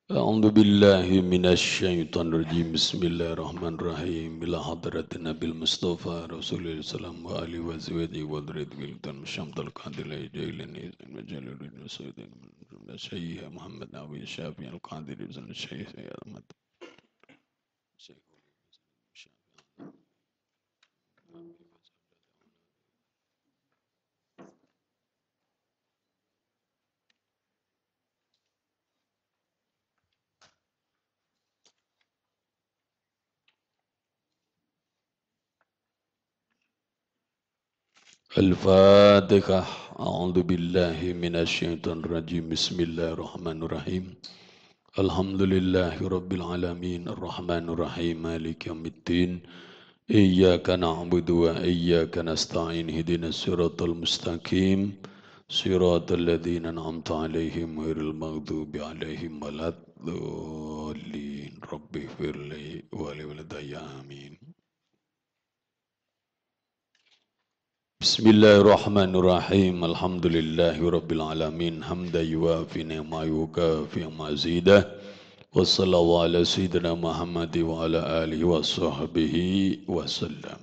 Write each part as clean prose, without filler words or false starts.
A'udzu billahi minasyaitonir rajim. Bismillahirrahmanirrahim. Ila hadratin Nabil Mustafa Rasulullah sallallahu wa alihi wa sahbihi wa dzurriyyatihi tan syamtal qadir jailin majalul nusaidin Syekh Muhammad Nawawi Syafi'i al-Qadir bin Syekh Ahmad Al-Fatihah. A'udzu billahi minasyaitonir rajim. Bismillahirrahmanirrahim. Alhamdulillahi rabbil alamin arrahmanir rahim maliki yaumiddin. Iyyaka na'budu wa iyyaka nasta'in ihdinas siratal mustaqim siratal ladzina an'amta 'alaihim ghairil maghdubi 'alaihim waladdallin. Rabbighfirli wa li walidayya amin. Bismillahirrahmanirrahim. Alhamdulillahi rabbil alamin. Hamdan yuwafi ni'ma yukafi mazidah. Wassallallahu ala sayyidina Muhammad wa ala alihi wa sahbihi wa sallam.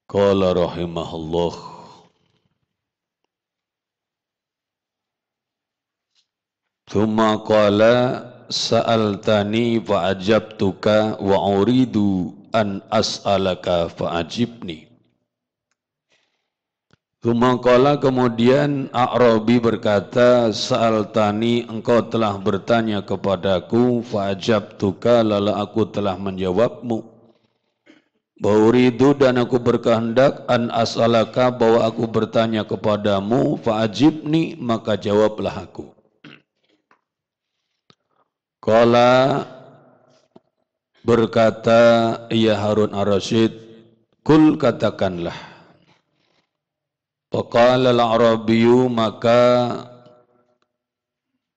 Qala rahimahullah. Thumma qala sa'altani fa'ajabtuka wa uridu an as'alaka fa'ajibni. Thumma kemudian A'rabi berkata, Sa'altani, engkau telah bertanya kepadaku, fa'ajabtuka, lalu aku telah menjawabmu. Bauridu, dan aku berkehendak, an as'alaka, bahwa aku bertanya kepadamu, fa'ajibni, maka jawablah aku. Qala berkata, ya Harun ar-Rasyid, kul katakanlah. Faqala al-A'rabiyyu, maka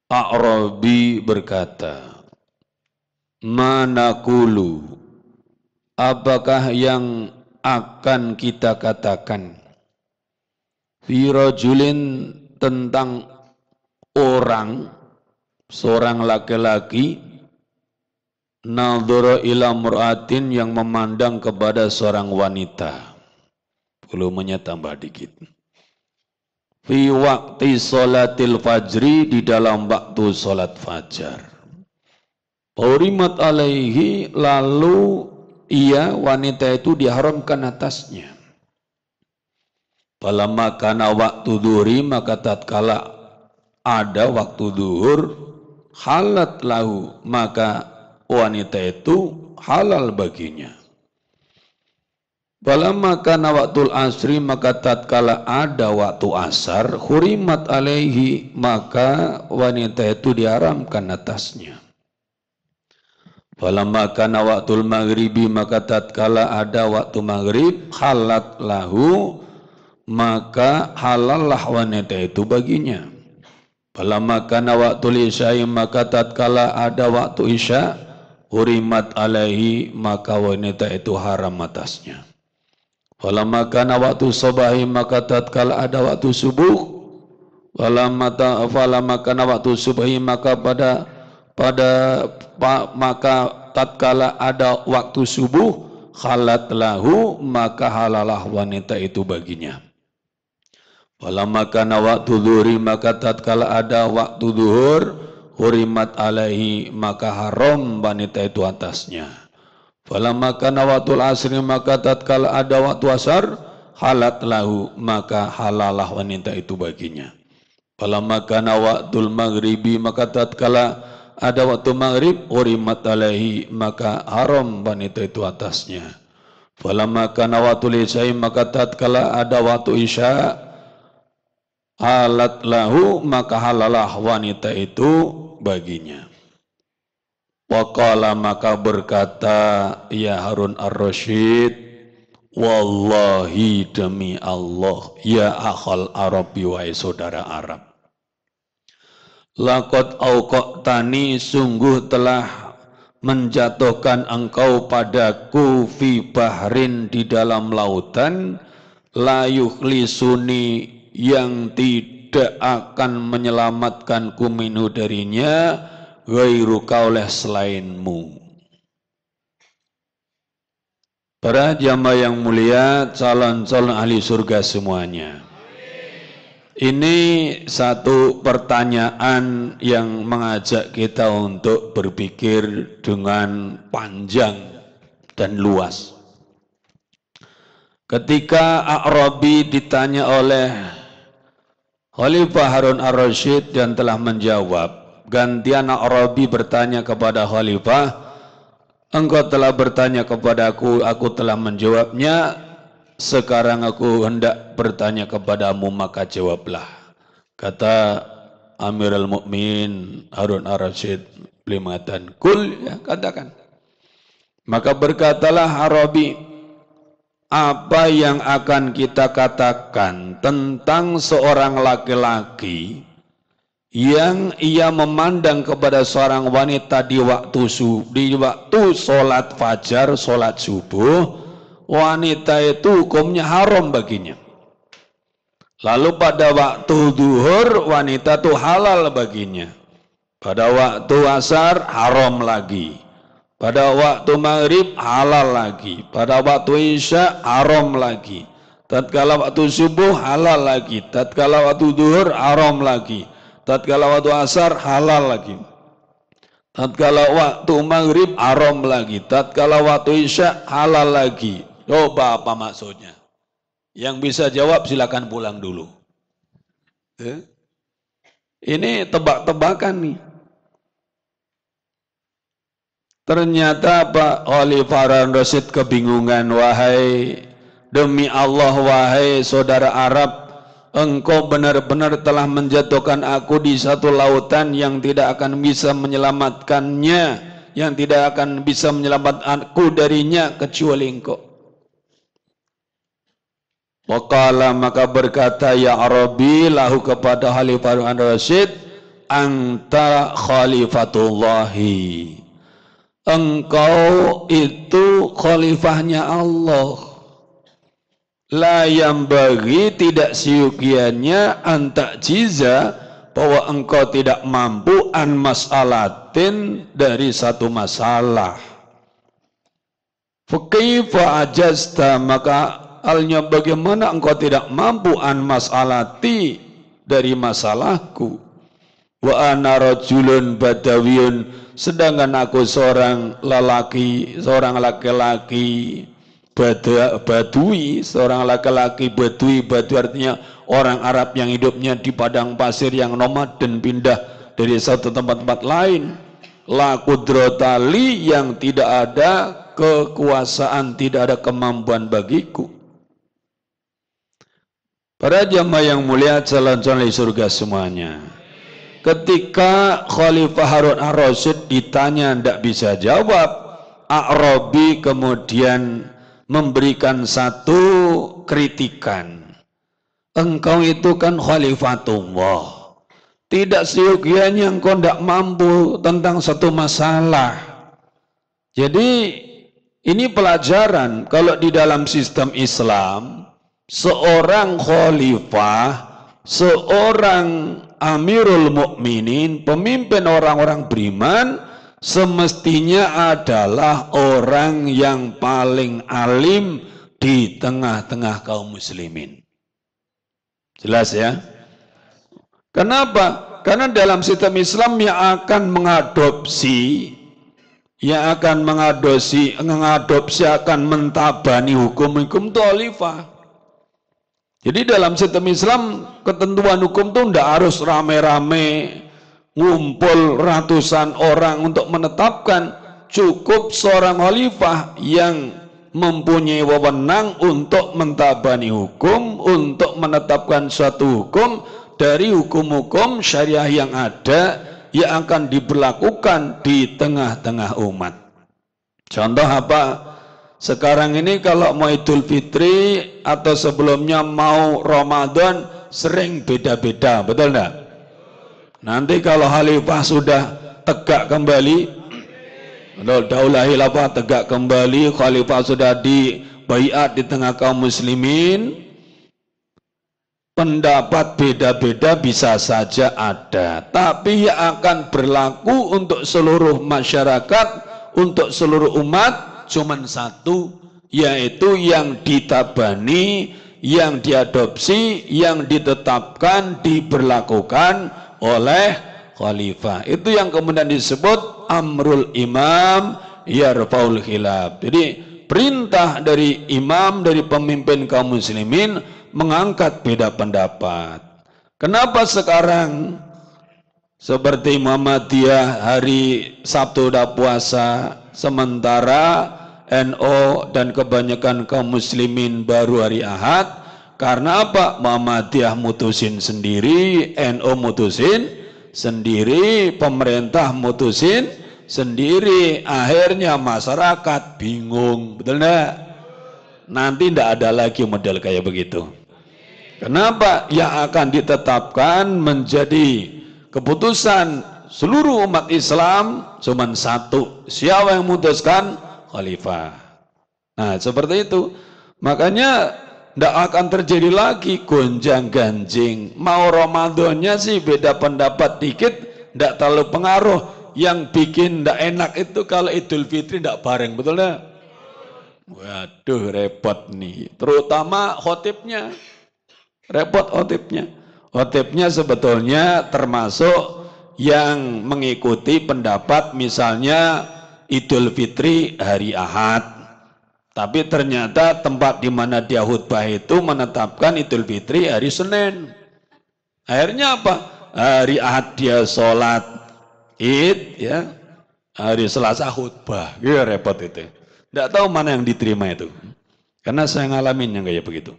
A'rabi berkata, manakulu, apakah yang akan kita katakan, fi rajulin, tentang orang, seorang laki-laki, nadhara ila mur'atin, yang memandang kepada seorang wanita. Volumenya tambah dikit. Fi waqti sholatil fajri, di dalam waktu sholat fajar. Hurimat alaihi, lalu ia, wanita itu diharamkan atasnya. Falamma kana waktu duhri, maka tatkala ada waktu duhur, halat lahu, maka wanita itu halal baginya. Falamma kana waktul asri, maka tatkala ada waktu asar, hurimat alaihi, maka wanita itu diharamkan atasnya. Falamma kana waktul maghribi, maka tatkala ada waktu maghrib, halat lahu, maka halallah wanita itu baginya. Falamma kana waktul isya'i, maka tatkala ada waktu isya, hurimat alaihi, maka wanita itu haram atasnya. Falamma kana waktu subahi, maka tatkala ada waktu subuh, falamma kana waktu subahi, maka maka tatkala ada waktu subuh, halat lahu, maka halalah wanita itu baginya. Falamma kana waktu dhuhri, maka tatkala ada waktu duhur, hurimat alaihi, maka haram wanita itu atasnya. Falamma kana waktul asri, maka tatkala ada waktu asar, halat lahu, maka halalah wanita itu baginya. Falamma kana waktul maghribi, maka tatkala ada waktu maghrib, hurimat alaihi, maka haram wanita itu atasnya. Falamma kana waktul isya'i, maka tatkala ada waktu isya, halat lahu, maka halalah wanita itu baginya. Waqala, maka berkata ya Harun ar-Rasyid, wallahi, demi Allah, ya akhal Arabi, wahai saudara Arab, laqad auqatani, sungguh telah menjatuhkan engkau padaku, fi bahrin, di dalam lautan, la yukhlisuni, yang tidak akan menyelamatkanku minhu darinya ghairuka oleh selainmu. Para jamaah yang mulia, calon-calon ahli surga semuanya. Ini satu pertanyaan yang mengajak kita untuk berpikir dengan panjang dan luas. Ketika A'rabi ditanya oleh Khalifah Harun ar-Rasyid dan telah menjawab, gantian A'rabi bertanya kepada Khalifah, engkau telah bertanya kepadaku, aku telah menjawabnya, sekarang aku hendak bertanya kepadamu, maka jawablah. Kata Amirul Mukminin Harun ar-Rasyid, beliau mengatakan, kul, ya, katakan. Maka berkatalah A'rabi, apa yang akan kita katakan tentang seorang laki-laki yang ia memandang kepada seorang wanita di waktu sholat fajar, sholat subuh, wanita itu hukumnya haram baginya. Lalu pada waktu duhur, wanita itu halal baginya. Pada waktu asar, haram lagi. Pada waktu maghrib, halal lagi. Pada waktu isya, haram lagi. Tatkala waktu subuh, halal lagi. Tatkala waktu duhur, haram lagi. Tatkala waktu asar halal lagi. Tatkala waktu maghrib haram lagi. Tatkala waktu isya halal lagi. Coba apa maksudnya? Yang bisa jawab silakan pulang dulu. Ini tebak-tebakan nih. Ternyata Pak Khalifah Harun Rasyid kebingungan. Wahai demi Allah, wahai saudara Arab, engkau benar-benar telah menjatuhkan aku di satu lautan yang tidak akan bisa menyelamatkannya, yang tidak akan bisa menyelamatkan aku darinya kecuali engkau. Waqala, maka berkata ya Arabi lahu kepada Khalifah Harun Rasyid, anta khalifatullahi, engkau itu khalifahnya Allah. La yang bagi, tidak siukiannya antak jiza, bahwa engkau tidak mampu an mas'alatin, dari satu masalah. Fakaifa ajazta, maka halnya bagaimana engkau tidak mampu an mas'alati, dari masalahku. Wa ana rajulun badawiyun, sedangkan aku seorang lelaki, seorang laki-laki Badui, seorang laki-laki Badui. Badui artinya orang Arab yang hidupnya di padang pasir, yang nomad dan pindah dari satu tempat-tempat lain. La qudrata-li, yang tidak ada kekuasaan, tidak ada kemampuan bagiku. Para jamaah yang mulia, calon-calon di surga semuanya, ketika Khalifah Harun ar-Rasyid ditanya tidak bisa jawab, A'rabi kemudian memberikan satu kritikan. Engkau itu kan khalifatullah, tidak seyogianya engkau tidak mampu tentang satu masalah. Jadi ini pelajaran, kalau di dalam sistem Islam, seorang khalifah, seorang Amirul Mukminin, pemimpin orang-orang beriman, semestinya adalah orang yang paling alim di tengah-tengah kaum muslimin. Jelas ya? Kenapa? Karena dalam sistem Islam yang akan mengadopsi, akan mentabani hukum-hukum itu khalifah. Jadi dalam sistem Islam, ketentuan hukum itu tidak harus rame-rame, ngumpul ratusan orang untuk menetapkan. Cukup seorang khalifah yang mempunyai wewenang untuk mentabani hukum, untuk menetapkan suatu hukum dari hukum-hukum syariah yang ada yang akan diberlakukan di tengah-tengah umat. Contoh apa? Sekarang ini kalau mau Idul Fitri atau sebelumnya mau Ramadan, sering beda-beda, betul enggak? Nanti kalau khalifah sudah tegak kembali, daulah khilafah tegak kembali, khalifah sudah dibaiat di tengah kaum muslimin, pendapat beda-beda bisa saja ada, tapi yang akan berlaku untuk seluruh masyarakat, untuk seluruh umat cuman satu, yaitu yang ditabani, yang diadopsi, yang ditetapkan, diberlakukan oleh khalifah. Itu yang kemudian disebut amrul imam yarfaul khilaf. Jadi perintah dari imam, dari pemimpin kaum muslimin mengangkat beda pendapat. Kenapa sekarang seperti Muhammadiyah hari Sabtu udah puasa, sementara NO dan kebanyakan kaum muslimin baru hari Ahad? Karena apa? Muhammadiyah mutusin sendiri, NO mutusin sendiri, pemerintah mutusin sendiri, akhirnya masyarakat bingung, betul enggak? Nanti tidak ada lagi model kayak begitu. Kenapa? Yang akan ditetapkan menjadi keputusan seluruh umat Islam cuma satu. Siapa yang memutuskan? Khalifah. Nah, seperti itu. Makanya tidak akan terjadi lagi gonjang ganjing. Mau Ramadannya sih beda pendapat dikit, tidak terlalu pengaruh. Yang bikin tidak enak itu kalau Idul Fitri tidak bareng, betul enggak? Waduh, repot nih. Terutama khotibnya. Repot khotibnya. Khotibnya sebetulnya termasuk yang mengikuti pendapat misalnya Idul Fitri hari Ahad. Tapi ternyata tempat di mana dia khutbah itu menetapkan Idul Fitri hari Senin. Akhirnya apa? Hari Ahad dia sholat Id, ya. Hari Selasa khutbah. Ya repot itu. Tidak tahu mana yang diterima itu. Karena saya ngalamin yang kayak begitu.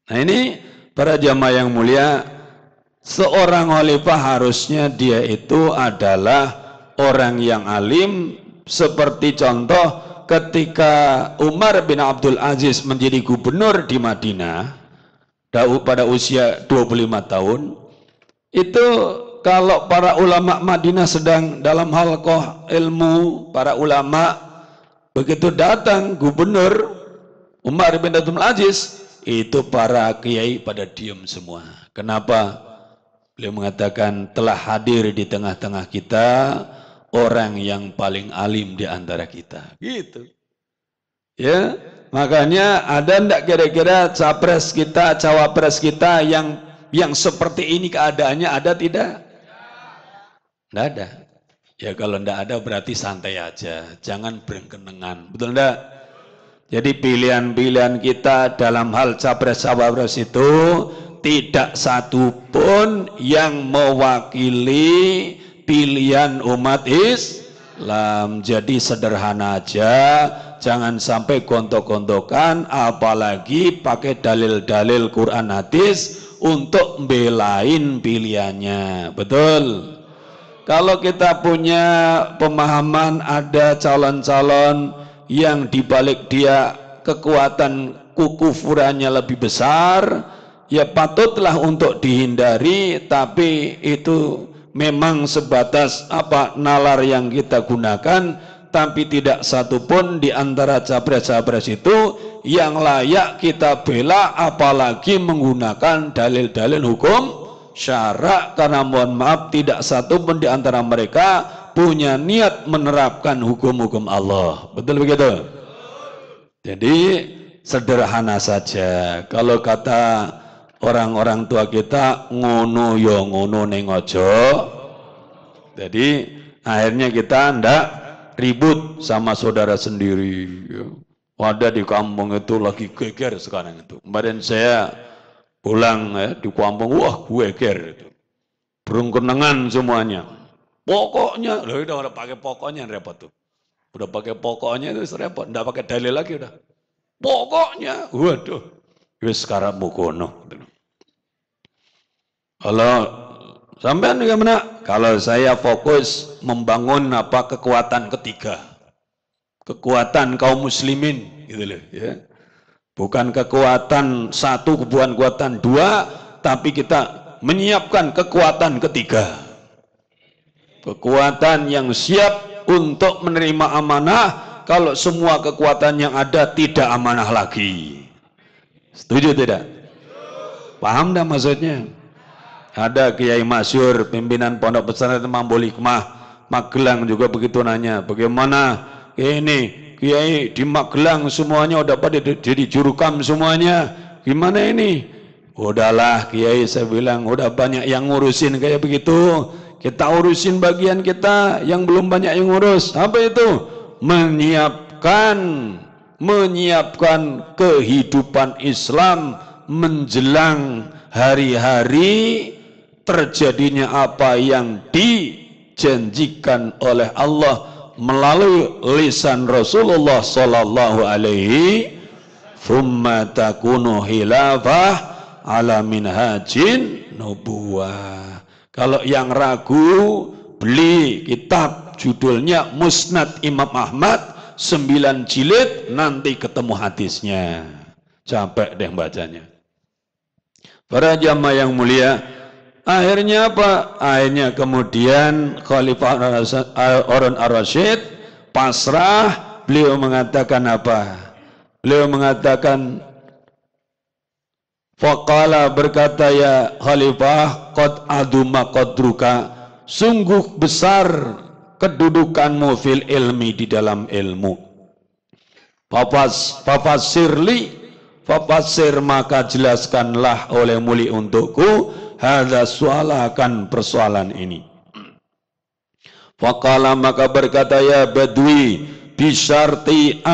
Nah ini para jamaah yang mulia, seorang khalifah harusnya dia itu adalah orang yang alim. Seperti contoh ketika Umar bin Abdul Aziz menjadi gubernur di Madinah pada usia 25 tahun, itu kalau para ulama Madinah sedang dalam halqah ilmu, para ulama begitu datang gubernur Umar bin Abdul Aziz, itu para kiai pada diam semua. Kenapa? Beliau mengatakan telah hadir di tengah-tengah kita orang yang paling alim di antara kita. Gitu. Ya, makanya ada enggak kira-kira capres kita, cawapres kita yang seperti ini keadaannya, ada tidak? Enggak ada. Ya kalau enggak ada berarti santai aja, jangan berkenengan. Betul enggak? Jadi pilihan-pilihan kita dalam hal capres-cawapres itu tidak satu pun yang mewakili pilihan umat Islam. Jadi sederhana aja, jangan sampai gontok-gontokan, apalagi pakai dalil-dalil Quran hadis untuk belain pilihannya. Betul? Kalau kita punya pemahaman ada calon-calon yang dibalik dia kekuatan kekufurannya lebih besar, ya patutlah untuk dihindari, tapi itu memang sebatas nalar yang kita gunakan, tapi tidak satupun di antara capres-capres itu yang layak kita bela, apalagi menggunakan dalil-dalil hukum syara, karena mohon maaf tidak satupun di antara mereka punya niat menerapkan hukum-hukum Allah. Betul begitu? Jadi sederhana saja. Kalau kata orang-orang tua kita, ngono yo ngono ning ojo. Jadi akhirnya kita ndak ribut sama saudara sendiri. Ada di kampung itu lagi geger sekarang itu. Kemarin saya pulang di kampung, wah geger itu. Berungkenangan semuanya. Pokoknya, loh udah pakai pokoknya repot tuh. Udah pakai pokoknya itu repot, enggak pakai dalil lagi udah. Pokoknya, waduh, wis sekarang mukono. Kalau sampean gimana? Kalau saya fokus membangun kekuatan ketiga, kekuatan kaum muslimin, gitu loh. Ya. Bukan kekuatan satu, bukan kekuatan dua, tapi kita menyiapkan kekuatan ketiga. Kekuatan yang siap untuk menerima amanah kalau semua kekuatan yang ada tidak amanah lagi. Setuju tidak? Paham dah maksudnya? Ada kiai masyhur pimpinan pondok pesantren Mambul Hikmah Magelang juga begitu nanya, bagaimana ini kiai di Magelang semuanya udah pada jadi jurukam semuanya, gimana ini? Udahlah kiai, saya bilang udah banyak yang ngurusin kayak begitu, kita urusin bagian kita yang belum banyak yang ngurus. Apa itu? Menyiapkan kehidupan Islam menjelang hari-hari terjadinya apa yang dijanjikan oleh Allah melalui lisan Rasulullah sallallahu alaihi thumma takunu khilafah ala minhajin nubuwah. Kalau yang ragu, beli kitab judulnya Musnad Imam Ahmad 9 jilid, nanti ketemu hadisnya. Capek deh bacanya. Para jamaah yang mulia, akhirnya apa? Akhirnya kemudian Khalifah Harun ar-Rasyid pasrah. Beliau mengatakan apa? Beliau mengatakan, faqala, berkata, ya Khalifah, qad aduma qadruka, sungguh besar kedudukanmu fil ilmi, di dalam ilmu. Fafasir, maka jelaskanlah oleh muli untukku, hadza su'ala, akan persoalan ini. Faqala, maka berkata, ya Badwi, bisarti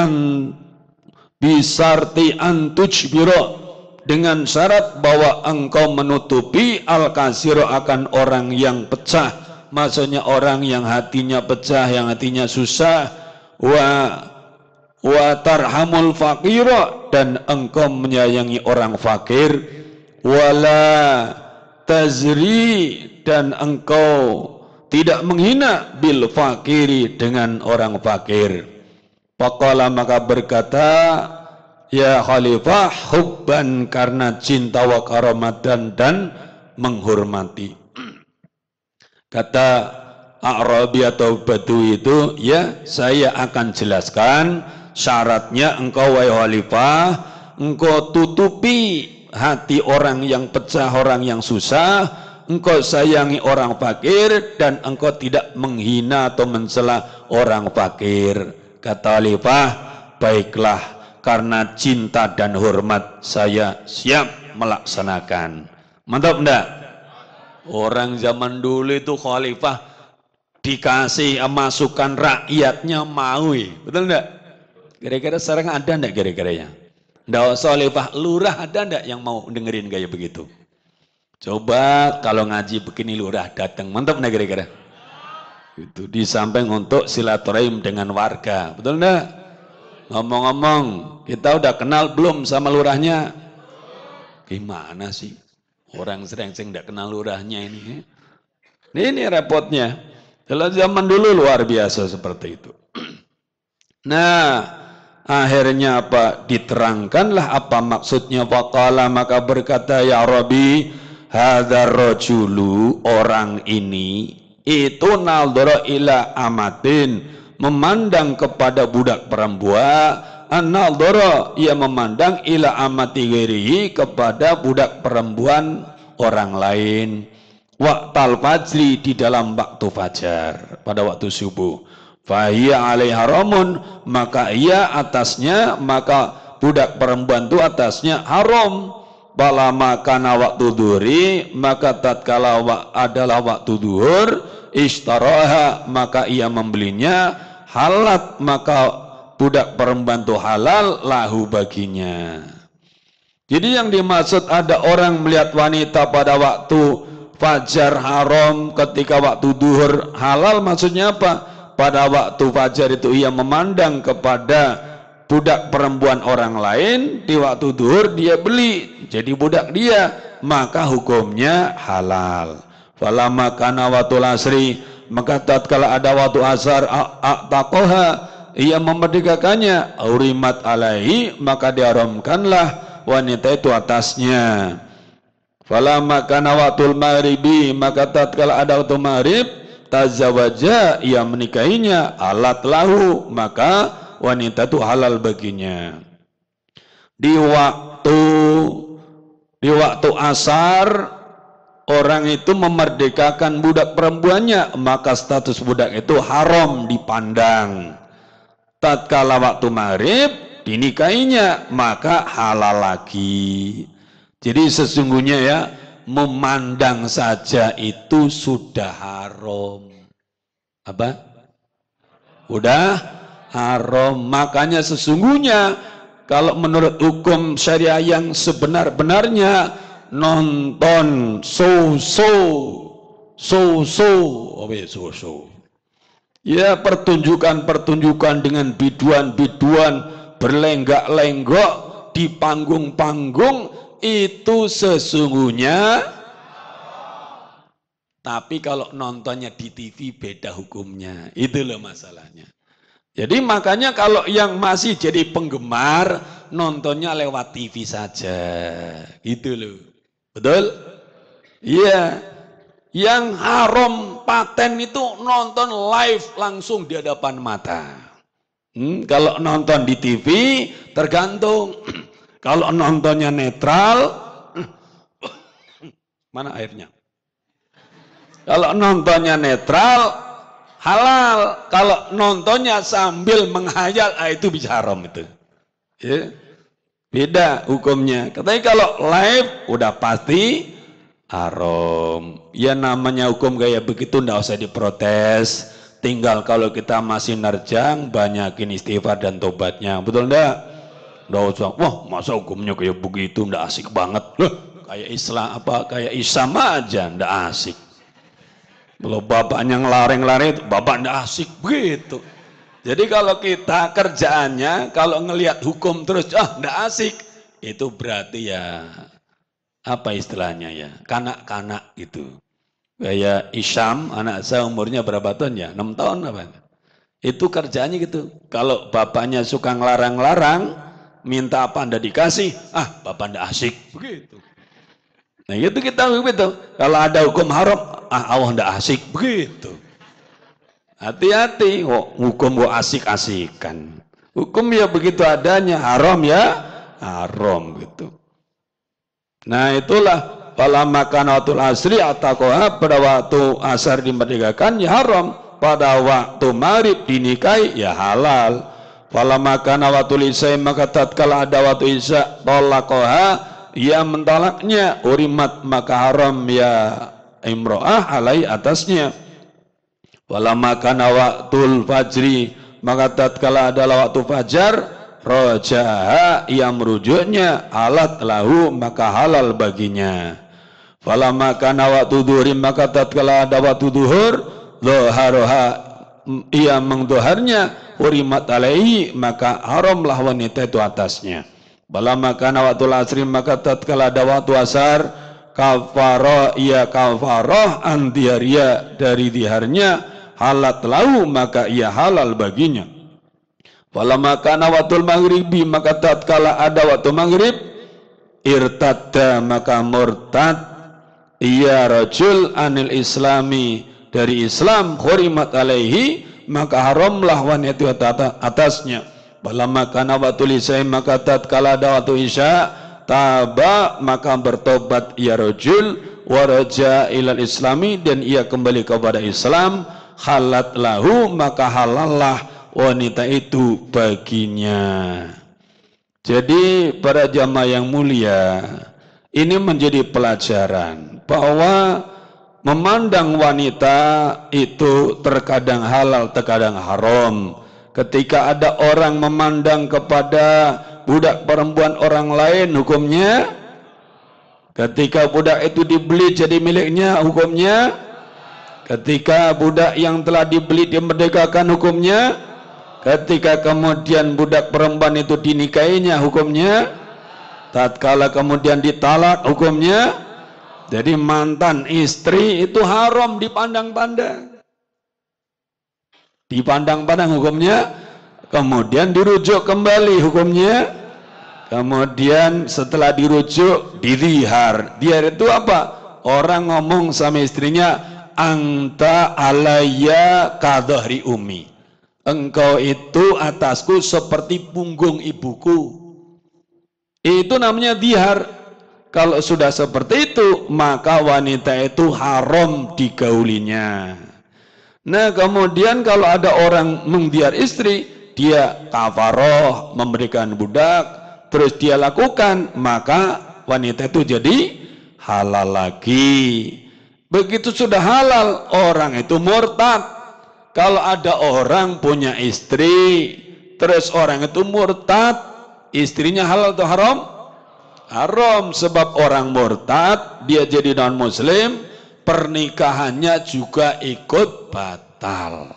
an tujbiro, dengan syarat bahwa engkau menutupi al-kasiro, akan orang yang pecah, maksudnya orang yang hatinya pecah, yang hatinya susah, wa tarhamul faqira, dan engkau menyayangi orang fakir, wala tazri, dan engkau tidak menghina bil fakiri, dengan orang fakir. Faqala, maka berkata, ya Khalifah, hubban, karena cinta, wa karamatan, dan menghormati. Kata A'rabi atau Badui itu, ya saya akan jelaskan syaratnya. Engkau wahai Khalifah, engkau tutupi hati orang yang pecah, orang yang susah, engkau sayangi orang fakir, dan engkau tidak menghina atau mencela orang fakir. Kata Khalifah, baiklah, karena cinta dan hormat saya siap melaksanakan. Mantap enggak? Orang zaman dulu itu Khalifah dikasih masukan rakyatnya mau, betul enggak? Kira-kira sekarang ada enggak kira-kiranya? Enggak usah Khalifah, lurah ada enggak yang mau dengerin kayak begitu? Coba kalau ngaji begini lurah datang, mantap enggak kira-kira? Itu di samping untuk silaturahim dengan warga, betul enggak? Ngomong-ngomong, kita udah kenal belum sama lurahnya? Gimana sih? Orang sering-sering tidak kenal lurahnya ini. Ini repotnya. Kalau zaman dulu luar biasa seperti itu. Nah, akhirnya apa? Diterangkanlah apa maksudnya. Faqala, maka berkata, ya Rabbi, hadzal rajulu, orang ini itu naldara ila amatin, memandang kepada budak perempuan, an-naldara, ia memandang ila amati ghairihi, kepada budak perempuan orang lain, waqtal fajri, di dalam waktu fajar, pada waktu subuh, fahiya alaiha haramun, maka ia atasnya, maka budak perempuan itu atasnya haram. Bala makana waktu duhri, maka tatkala adalah waktu duhur, istaraha, maka ia membelinya, halat, maka budak perempuan itu halal lahu, baginya. Jadi yang dimaksud ada orang melihat wanita pada waktu fajar haram, ketika waktu duhur halal, maksudnya apa? Pada waktu fajar itu ia memandang kepada budak perempuan orang lain, di waktu duhur dia beli jadi budak dia, maka hukumnya halal. Falamma kana watul asri, maka tatkala ada waktu asar, aqtaqaha, ia memerdekakannya, urimat alaihi, maka diharamkanlah wanita itu atasnya. Falamma kana waqtul maghribi, maka tatkala ada waktu maghrib, tazawaja, ia menikahinya, alat lahu, maka wanita itu halal baginya. Di waktu Di waktu asar orang itu memerdekakan budak perempuannya, maka status budak itu haram dipandang. Tatkala waktu maghrib dinikahinya, maka halal lagi. Jadi sesungguhnya ya, memandang saja itu sudah haram. Apa? Udah haram. Makanya sesungguhnya kalau menurut hukum syariah yang sebenar-benarnya, nonton ya pertunjukan-pertunjukan dengan biduan-biduan berlenggak-lenggok di panggung-panggung itu sesungguhnya, tapi kalau nontonnya di TV beda hukumnya. Itu loh masalahnya. Jadi makanya kalau yang masih jadi penggemar nontonnya lewat TV saja. Gitu loh. Betul? Iya. Yang haram paten itu nonton live langsung di hadapan mata. Kalau nonton di TV tergantung. Kalau nontonnya netral, mana airnya? Kalau nontonnya netral, halal. Kalau nontonnya sambil menghayal, itu bisa haram itu. Ya. Beda hukumnya. Katanya kalau live udah pasti haram. Ya namanya hukum kayak begitu nggak usah diprotes. Tinggal kalau kita masih nerjang, banyakin istighfar dan tobatnya. Betul enggak? Nggak usah, wah masa hukumnya kayak begitu, nggak asik banget. Kayak Islam apa, kayak Islam aja, nggak asik. Kalau bapaknya ngelareng-lareng, bapak nggak asik begitu. Jadi kalau kita kerjaannya, kalau ngelihat hukum terus, nggak asik, itu berarti ya, apa istilahnya ya, kanak-kanak gitu. Kayak Isyam, anak saya umurnya berapa tahun ya? 6 tahun apa? Itu kerjaannya gitu. Kalau bapaknya suka ngelarang-larang, minta apa anda dikasih, bapak ndak asik begitu. Nah itu kita begitu. Kalau ada hukum haram, Allah ndak asik begitu. Hati-hati, hukum kok asik-asikan. Hukum ya begitu adanya, haram ya haram gitu. Nah itulah pada makan waktu asri atakoha, pada waktu asar dimerdekakan ya haram, pada waktu maghrib dinikahi ya halal. Fala makana waktu isya, maka tatkala ada waktu isya tolakoha, ia mentalaknya, urimat maka haram ya imro'ah alai atasnya. Fala makana waktu fajri, maka tatkala adalah waktu fajar, rojaha ia merujuknya, alat lahu maka halal baginya. Fala makana waktu duhri, maka tatkala ada waktu duhur, doharoha ia mengdoharnya, urimat alaihi maka haramlah wanita itu atasnya. Bala makana waktu asri, maka tatkala ada waktu asar, kafarah ia kafarah andiaria dari diharnya, halat lahu maka ia halal baginya. Bala makana waktu maghribi, maka tatkala ada waktu maghrib, irtadda maka murtad ia rajul anil islami dari Islam, hurimat alaihi maka haramlah wanita atasnya. Balamma kana waktu isya, maka tatkala ada waktu isya, taba maka bertobat ia rajul, waraja ilal islami dan ia kembali kepada Islam, halat lahu maka halallah wanita itu baginya. Jadi para jamaah yang mulia, ini menjadi pelajaran bahwa memandang wanita itu terkadang halal, terkadang haram. Ketika ada orang memandang kepada budak perempuan orang lain, hukumnya. Ketika budak itu dibeli jadi miliknya, hukumnya. Ketika budak yang telah dibeli dimerdekakan, hukumnya. Ketika kemudian budak perempuan itu dinikahinya, hukumnya. Tatkala kemudian ditalak, hukumnya. Jadi mantan istri itu haram dipandang-pandang. Dipandang-pandang hukumnya, kemudian dirujuk kembali hukumnya, kemudian setelah dirujuk didihar. Dihar itu apa? Orang ngomong sama istrinya, anta alayya kadhahri umi. Engkau itu atasku seperti punggung ibuku. Itu namanya dihar. Kalau sudah seperti itu, maka wanita itu haram digaulinya. Nah, kemudian kalau ada orang membiar istri, dia kafaroh, memberikan budak, terus dia lakukan, maka wanita itu jadi halal lagi. Begitu sudah halal, orang itu murtad. Kalau ada orang punya istri, terus orang itu murtad, istrinya halal atau haram? Haram, sebab orang murtad, dia jadi non-muslim, pernikahannya juga ikut batal.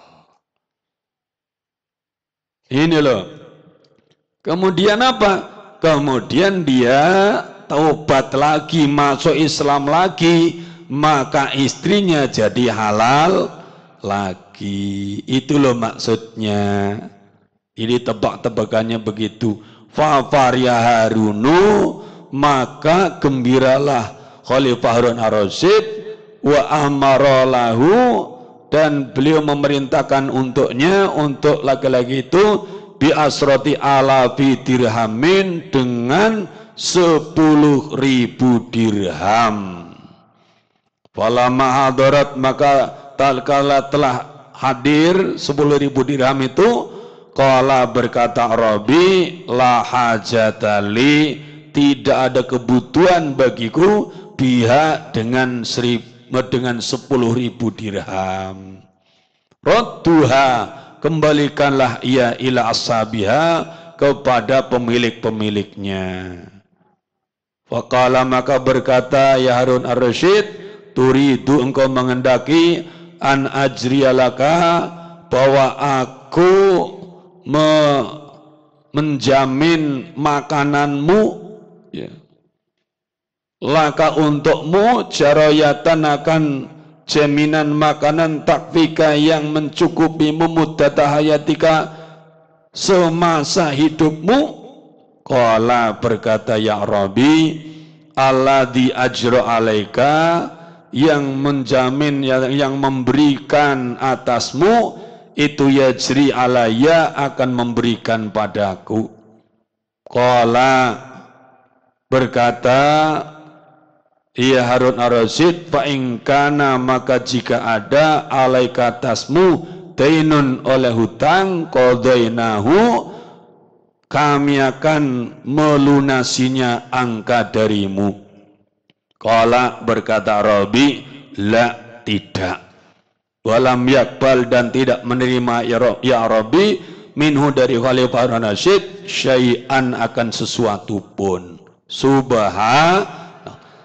Ini loh. Kemudian apa? Kemudian dia taubat lagi, masuk Islam lagi, maka istrinya jadi halal lagi. Itu loh maksudnya. Ini tebak-tebakannya begitu. Fafaria Harunu, maka gembiralah Khalifah Harun ar-Rasyid, wa amarolahu, dan beliau memerintahkan untuknya, untuk laki-laki itu, bi asroti alafi dirhamin, dengan 10.000 dirham. Falamma hadarat, maka tatkala telah hadir 10.000 dirham itu, qala berkata Rabi, la hajatali, tidak ada kebutuhan bagiku, biha dengan 10.000 dirham. Radduha, kembalikanlah ia ila ashabiha, kepada pemilik-pemiliknya. Faqala, maka berkata ya Harun ar-Rasyid, turidu, engkau mengendaki, an ajriyalaka, bahwa aku menjamin makananmu, ya, laka untukmu, jarayatan, akan jaminan makanan, takfika, yang mencukupimu, muddata hayatika, semasa hidupmu. Qala, berkata ya Rabbi, alladzi ajra alaika, yang menjamin, yang memberikan atasmu, itu yajri alaya, akan memberikan padaku. Qala, berkata ya Harun ar-Rasyid, fa in kana, maka jika ada, alaika atasmu, dainun, oleh hutang, qadainahu, kami akan melunasinya angka darimu. Qala, berkata Rabbi, la, tidak. Walam yakbal, dan tidak menerima ya Rabbi, minhu, dari Khalifah Harun ar-Rasyid, syai'an, akan sesuatu pun.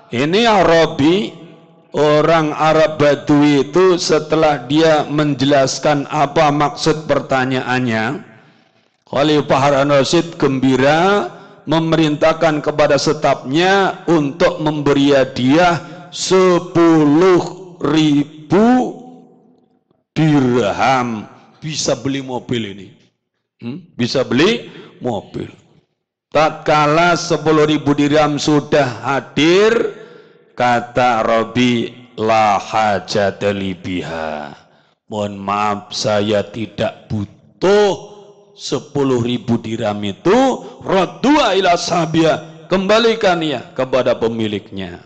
Ini ya Rabbi, orang Arab Badui itu, setelah dia menjelaskan apa maksud pertanyaannya, Khalifah Harun ar-Rasyid gembira, memerintahkan kepada stafnya untuk memberi hadiah 10.000 dirham. Bisa beli mobil ini, bisa beli mobil. Tatkala 10.000 dirham sudah hadir, kata Robi, la hajatali biha, mohon maaf, saya tidak butuh 10.000 dirham itu. Raddu'a ila sahabiya, kembalikan ya kepada pemiliknya.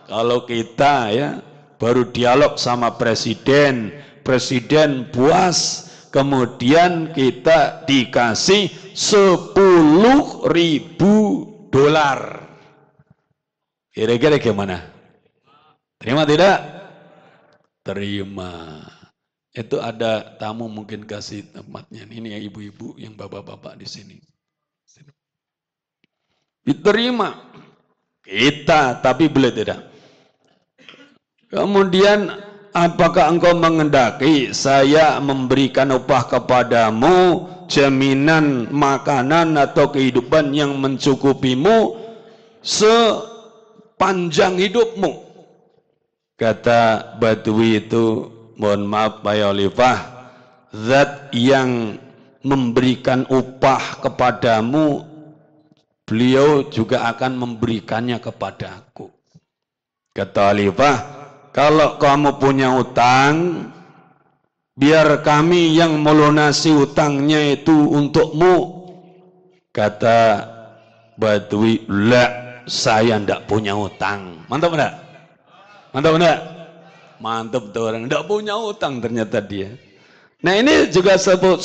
Kalau kita ya baru dialog sama presiden, presiden puas, kemudian kita dikasih 10.000 dolar. Kira-kira gimana? Terima tidak? Terima. Itu ada tamu mungkin kasih tempatnya. Ini ya ibu-ibu, yang bapak-bapak di sini. Diterima kita, tapi boleh tidak? Kemudian, apakah engkau mengendaki saya memberikan upah kepadamu, jaminan makanan atau kehidupan yang mencukupimu sepanjang hidupmu? Kata Badui itu, mohon maaf Pak Khalifah, zat yang memberikan upah kepadamu, beliau juga akan memberikannya kepada aku. Kata Khalifah, kalau kamu punya utang, biar kami yang melunasi utangnya itu untukmu. Kata Badui, la, saya ndak punya utang. Mantap enggak? Mantap enggak? Mantap tuh orang, ndak punya utang ternyata dia. Nah ini juga satu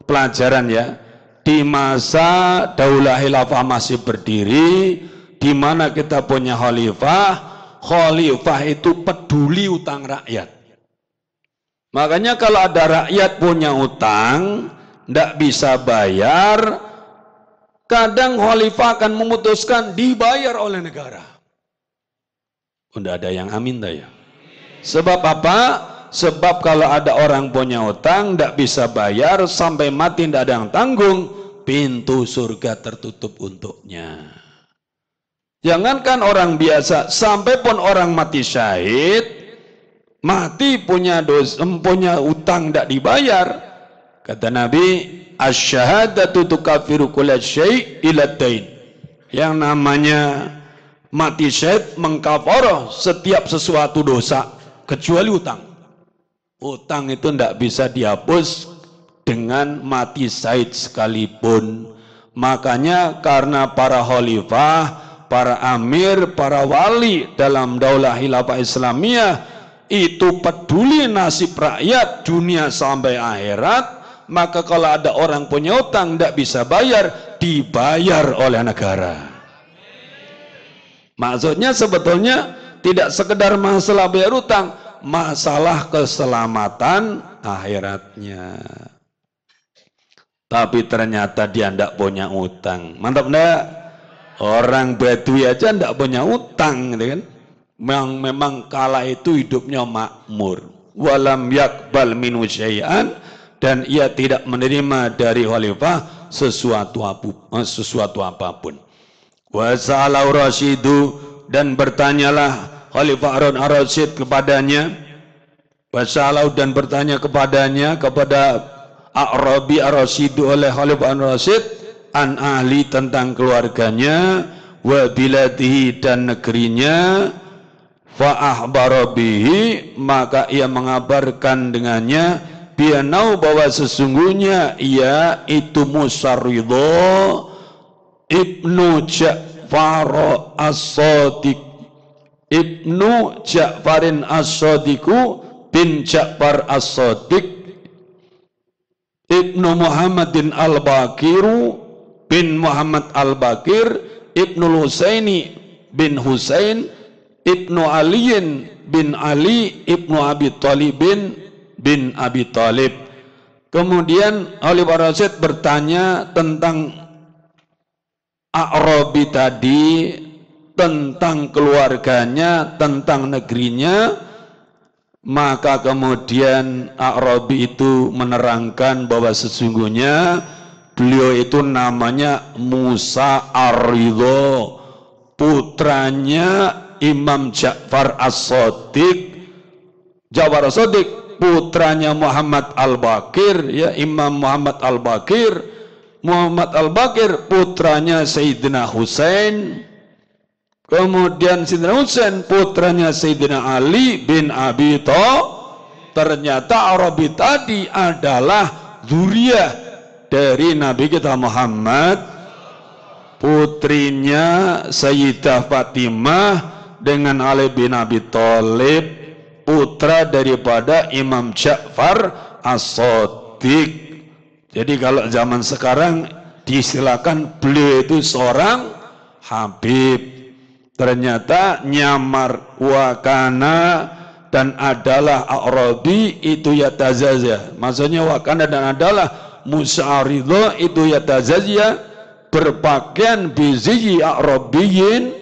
pelajaran ya. Di masa Daulah Khilafah masih berdiri, di mana kita punya khalifah itu peduli utang rakyat. Makanya kalau ada rakyat punya utang, ndak bisa bayar, kadang khalifah akan memutuskan dibayar oleh negara. Udah ada yang amin dah ya. Sebab apa? Sebab kalau ada orang punya utang ndak bisa bayar sampai mati ndak ada yang tanggung, pintu surga tertutup untuknya. Jangankan orang biasa, sampai pun orang mati syahid, mati punya utang ndak dibayar. Kata Nabi, asy-syahadatu tukaffiru kulla syai' illa dain. Yang namanya mati syahid mengkafarah setiap sesuatu dosa kecuali utang. Utang itu tidak bisa dihapus dengan mati syahid sekalipun. Makanya karena para khalifah, para amir, para wali dalam Daulah Khilafah Islamiyah itu peduli nasib rakyat dunia sampai akhirat, maka kalau ada orang punya utang tidak bisa bayar, dibayar oleh negara. Maksudnya sebetulnya tidak sekedar masalah bayar utang, masalah keselamatan akhiratnya. Tapi ternyata dia tidak punya utang. Mantap enggak? Orang Badui aja tidak punya utang, gitu kan? Memang kala itu hidupnya makmur. Walam yakbal minu syai'an, dan ia tidak menerima dari khalifah sesuatu apapun. Wasa'alau Rasyidu, dan bertanyalah Khalifah Harun ar-Rasyid kepadanya. Wasa'alau, dan bertanya kepadanya, kepada A'rabi ar-Rasyidu oleh Khalifah ar-Rasyid, an ahli, tentang keluarganya, wa biladihi, dan negerinya. Fa'ahbara bihi, maka ia mengabarkan dengannya, bianau, bahwa sesungguhnya ia itu Musarridho ibnu Ja'far as-Sadiq, ibnu Ja'farin as-Sadiqu bin Ja'far as-Sadiq, ibnu Muhammadin al-Bakiru bin Muhammad al-Bakir, ibnu Husaini bin Husain, ibnu Aliin bin Ali, ibnu Abi Talibin bin Abi Talib. Kemudian Khalifah Rasyid bertanya tentang A'rabi tadi, tentang keluarganya, tentang negerinya. Maka kemudian A'rabi itu menerangkan bahwa sesungguhnya beliau itu namanya Musa ar-Ridho, putranya Imam Ja'far as-Sadiq. Ja'far as-Sadiq putranya Muhammad al-Bakir, ya, Imam Muhammad al-Bakir. Muhammad al-Bakir putranya Sayyidina Husain. Kemudian Sayyidina Husain putranya Sayyidina Ali bin Abi Thalib. Ternyata Arabi tadi adalah zuriyah dari Nabi kita Muhammad, putrinya Sayyidah Fatimah dengan Ali bin Abi Thalib, putra daripada Imam Ja'far as-Sadiq. Jadi kalau zaman sekarang disilakan beliau itu seorang Habib. Ternyata nyamar wakana dan adalah A'rabi itu yatazazya. Maksudnya wakana dan adalah Musa Ridho itu yatazazya, berpakaian bizizi A'rabiyin,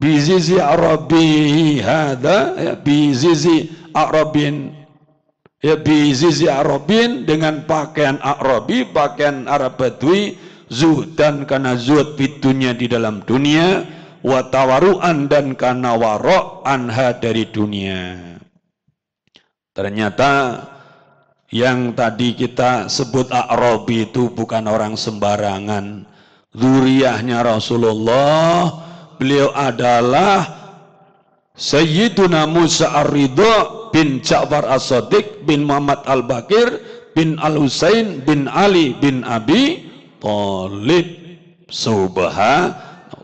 bizizi A'rabi hada, ya, bizizi A'rabin, ya, bizizi A'rabin, dengan pakaian A'rabi, pakaian Arab Badui, zuhdan karena zuhud fitunya di dalam dunia, watawaru'an, dan karena warok anha dari dunia. Ternyata yang tadi kita sebut A'rabi itu bukan orang sembarangan. Zuriyahnya Rasulullah, beliau adalah Sayyiduna Musa ar-Ridho bin Ja'far as-Sadiq bin Muhammad al-Bakir bin al-Husain bin Ali bin Abi Thalib.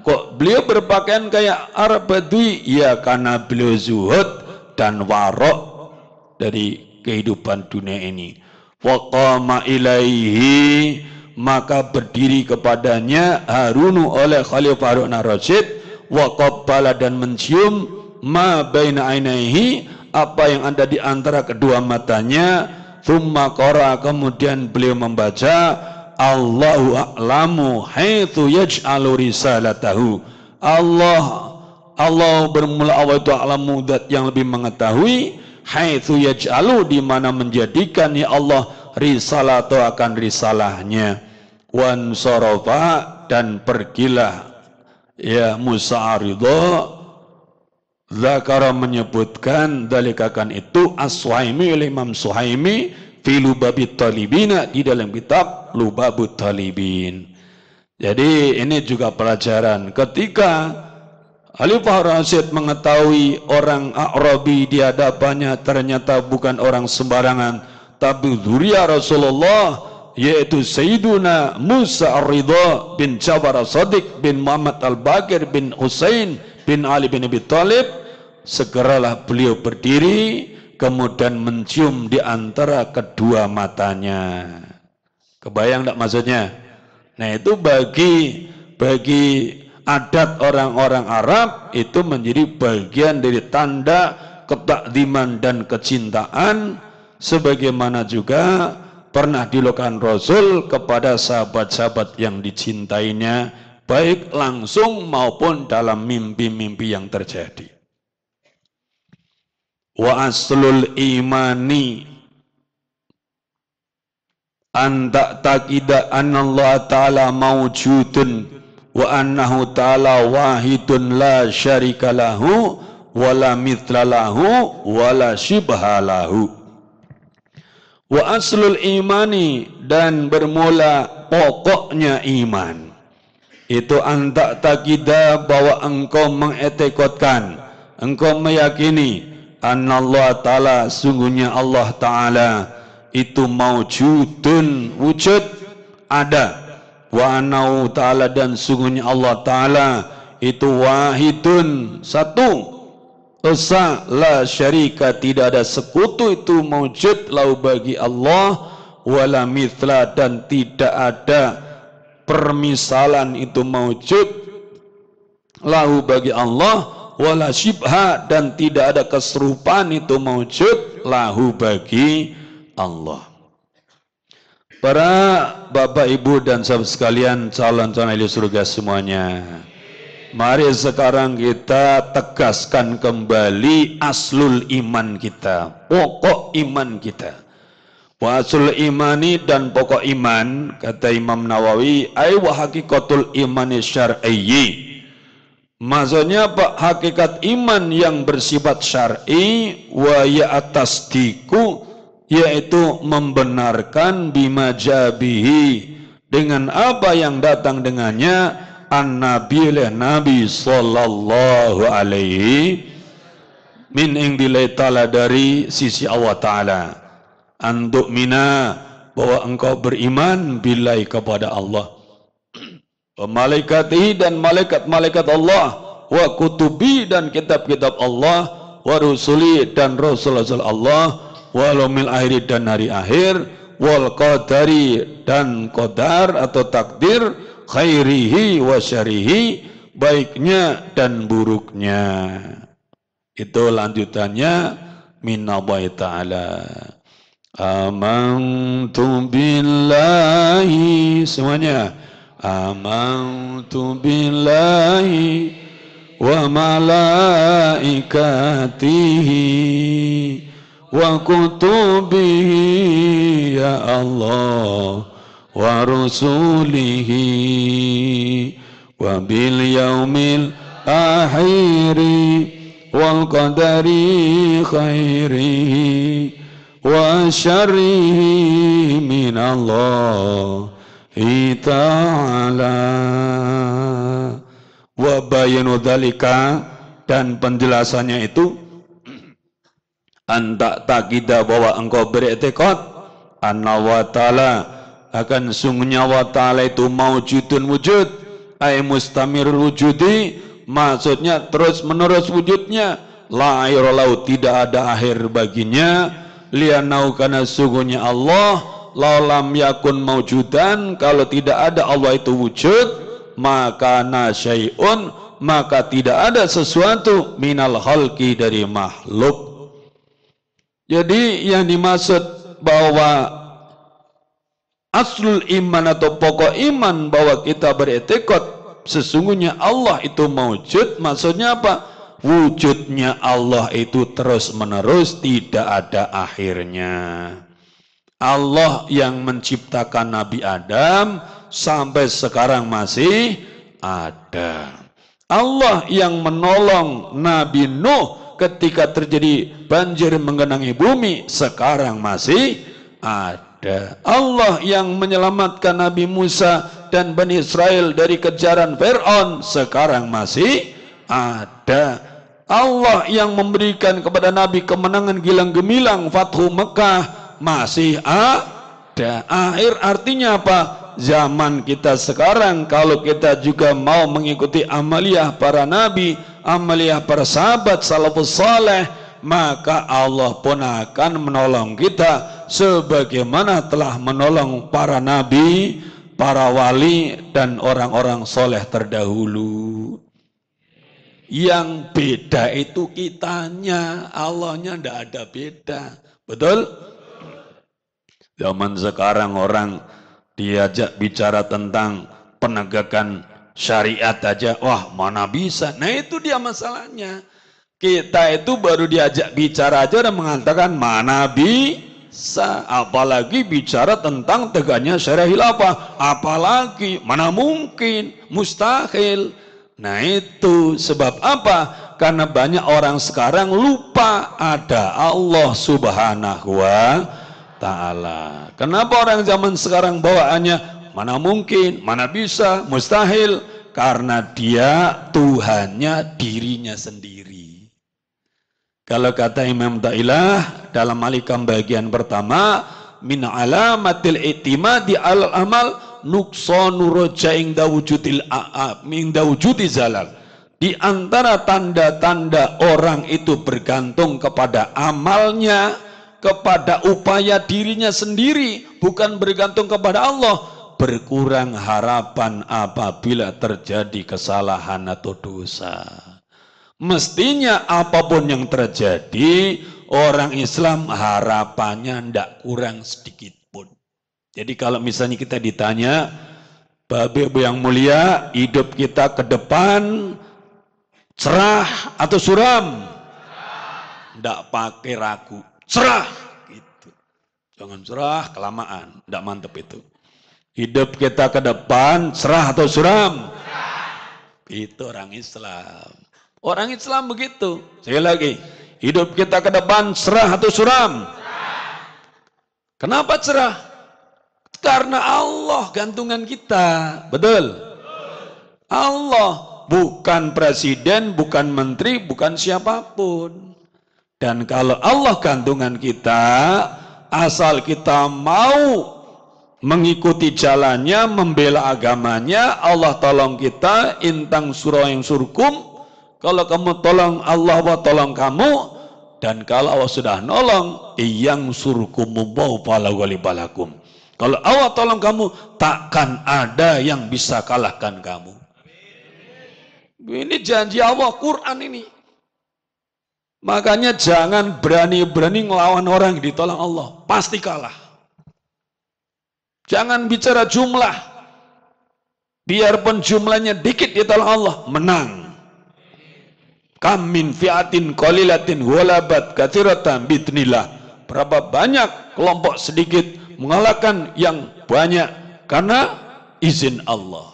Kok beliau berpakaian kayak Arab Badui? Ya karena beliau zuhud dan warok dari kehidupan dunia ini. Waqama ilaihi, maka berdiri kepadanya Harunu oleh Khalifah Harun ar-Rasyid, waqabbala dan mencium ma baina ainaihi, apa yang ada di antara kedua matanya. Thumma qara, kemudian beliau membaca Allahu a'lamu haitsu yaj'alu risalatahu. Allah bermula, Allah itu a'lamu, zat yang lebih mengetahui, haitsu yaj'alu, di mana menjadikan ya Allah risalah atau akan risalahnya. Wan sarafa, dan pergilah ya Musa Ridho. Zakara, menyebutkan dalikakan itu As-Suhaimi oleh Imam Suhaimi fi Lubabit Talibina, di dalam kitab Lubabut Talibin. Jadi ini juga pelajaran ketika Khalifah Rasyid mengetahui orang A'rabi di hadapannya ternyata bukan orang sembarangan, tapi dzurriyyah Rasulullah, yaitu Sayyiduna Musa Ar-Ridha bin Ja'far As-Shadiq bin Muhammad Al-Baqir bin Husain bin Ali bin Abi Thalib. Segeralah beliau berdiri, kemudian mencium di antara kedua matanya. Kebayang tak maksudnya? Nah itu bagi adat orang-orang Arab itu menjadi bagian dari tanda ketakdiman dan kecintaan, sebagaimana juga pernah dilakukan Rasul kepada sahabat-sahabat yang dicintainya, baik langsung maupun dalam mimpi-mimpi yang terjadi. Wa aslul imani an ta'taqida anna Allah ta'ala mawjudun wa annahu ta'ala wahidun la syarika lahu wa la mithla lahu wa la shibha lahu. Wa aslul imani, dan bermula pokoknya iman itu an ta'taqida, bahwa engkau mengetikotkan, engkau meyakini Allah Ta'ala, sungguhnya Allah Ta'ala itu maujudun, wujud, ada, wa annahu Ta'ala, dan sungguhnya Allah Ta'ala itu wahidun, satu, esa, la syarika, tidak ada sekutu itu maujud lahu bagi Allah, wala mithla, dan tidak ada permisalan itu maujud lahu bagi Allah, wala syibha, dan tidak ada keserupaan itu maujud lahu bagi Allah. Para bapak ibu dan sahabat sekalian, calon-calon ahli surga semuanya, mari sekarang kita tegaskan kembali aslul iman kita, pokok iman kita. Wa aslul imani, dan pokok iman, kata Imam Nawawi, ay wa hakikatul imani syar'iyyi. Maksudnya apa? Hakikat iman yang bersifat syar'i, wa ya tasdiqu, yaitu membenarkan bima jabihi, dengan apa yang datang dengannya an-nabi oleh Nabi sallallahu alaihi min indilai ta'ala, dari sisi Allah Ta'ala, antuk mina, bahwa engkau beriman billahi, kepada Allah, wa malaikatihi, dan malaikat-malaikat Allah, wa kutubi, dan kitab-kitab Allah, wa rusuli, dan rasul-rasul Allah, wal yaumil akhir, dan hari akhir, wal qadari, dan qadar atau takdir, khairihi wa syarihi, baiknya dan buruknya. Itu lanjutannya minallahi ta'ala. Amantu billahi, semuanya, amantu billahi wa malaikatihi wa kutubihi ya Allah wa rusulihi wa bil yaumil akhiri wal qadari khairihi wa syarrihi min Allah ta'ala. Wa bayanu dzalika, dan penjelasannya itu anta takida, bahwa engkau beriktikad anna wa ta'ala, akan sungguhnya wa ta'ala itu maujudun, wujud, ay mustamirul wujudi, maksudnya terus menerus wujudnya, la akhiralau, tidak ada akhir baginya, lianau, karena sungguhnya Allah, laulam yakun maujudan, kalau tidak ada Allah itu wujud, maka nasyai'un, maka tidak ada sesuatu minal khalqi, dari makhluk. Jadi yang dimaksud bahwa aslul iman atau pokok iman, bahwa kita beretikad sesungguhnya Allah itu mawujud, maksudnya apa? Wujudnya Allah itu terus menerus, tidak ada akhirnya. Allah yang menciptakan Nabi Adam sampai sekarang masih ada. Allah yang menolong Nabi Nuh ketika terjadi banjir menggenangi bumi, sekarang masih ada. Allah yang menyelamatkan Nabi Musa dan Bani Israel dari kejaran Fir'aun, sekarang masih ada. Allah yang memberikan kepada Nabi kemenangan gilang gemilang Fathu Mekah, masih ada. Akhir artinya apa? Zaman kita sekarang, kalau kita juga mau mengikuti amaliyah para nabi, amaliyah para sahabat salafus saleh, maka Allah pun akan menolong kita sebagaimana telah menolong para nabi, para wali, dan orang-orang soleh terdahulu. Yang beda itu kitanya, Allahnya tidak ada beda. Betul? Zaman sekarang orang diajak bicara tentang penegakan syariat aja, wah mana bisa. Nah itu dia masalahnya. Kita itu baru diajak bicara aja dan mengatakan mana bisa, apalagi bicara tentang tegaknya syariah khilafah, apalagi mana mungkin, mustahil. Nah itu sebab apa? Karena banyak orang sekarang lupa ada Allah subhanahu wa ta'ala. Kenapa orang zaman sekarang bawaannya mana mungkin, mana bisa, mustahil? Karena dia Tuhannya dirinya sendiri. Kalau kata Imam Ta'ilah dalam Malikam bagian pertama, min alamatil i'timadi alal amal nuksanu roja ingda wujudi zalal. Di antara tanda-tanda orang itu bergantung kepada amalnya, kepada upaya dirinya sendiri, bukan bergantung kepada Allah, berkurang harapan apabila terjadi kesalahan atau dosa. Mestinya apapun yang terjadi, orang Islam harapannya tidak kurang sedikit pun. Jadi kalau misalnya kita ditanya, Bapak Ibu yang mulia, hidup kita ke depan cerah atau suram? Tidak pakai ragu, cerah gitu. Jangan cerah kelamaan, tidak mantep itu. Hidup kita ke depan cerah atau suram? Itu orang Islam. Orang Islam begitu. Sekali lagi, hidup kita ke depan cerah atau suram? Kenapa cerah? Karena Allah gantungan kita. Betul? Allah, bukan presiden, bukan menteri, bukan siapapun. Dan kalau Allah gantungan kita, asal kita mau mengikuti jalannya, membela agamanya, Allah tolong kita, intang surah yang surkum. Kalau kamu tolong Allah, Allah tolong kamu. Dan kalau Allah sudah nolong, yang surkumullahu fala ghaliba lakum. Kalau Allah tolong kamu, takkan ada yang bisa kalahkan kamu. Ini janji Allah, Quran ini. Makanya jangan berani-berani ngelawan orang yang ditolong Allah, pasti kalah. Jangan bicara jumlah, biarpun jumlahnya dikit ditolong Allah, menang. Kam min fi'atin qalilatin walabat katsiratan bitnillah. Berapa banyak kelompok sedikit mengalahkan yang banyak karena izin Allah.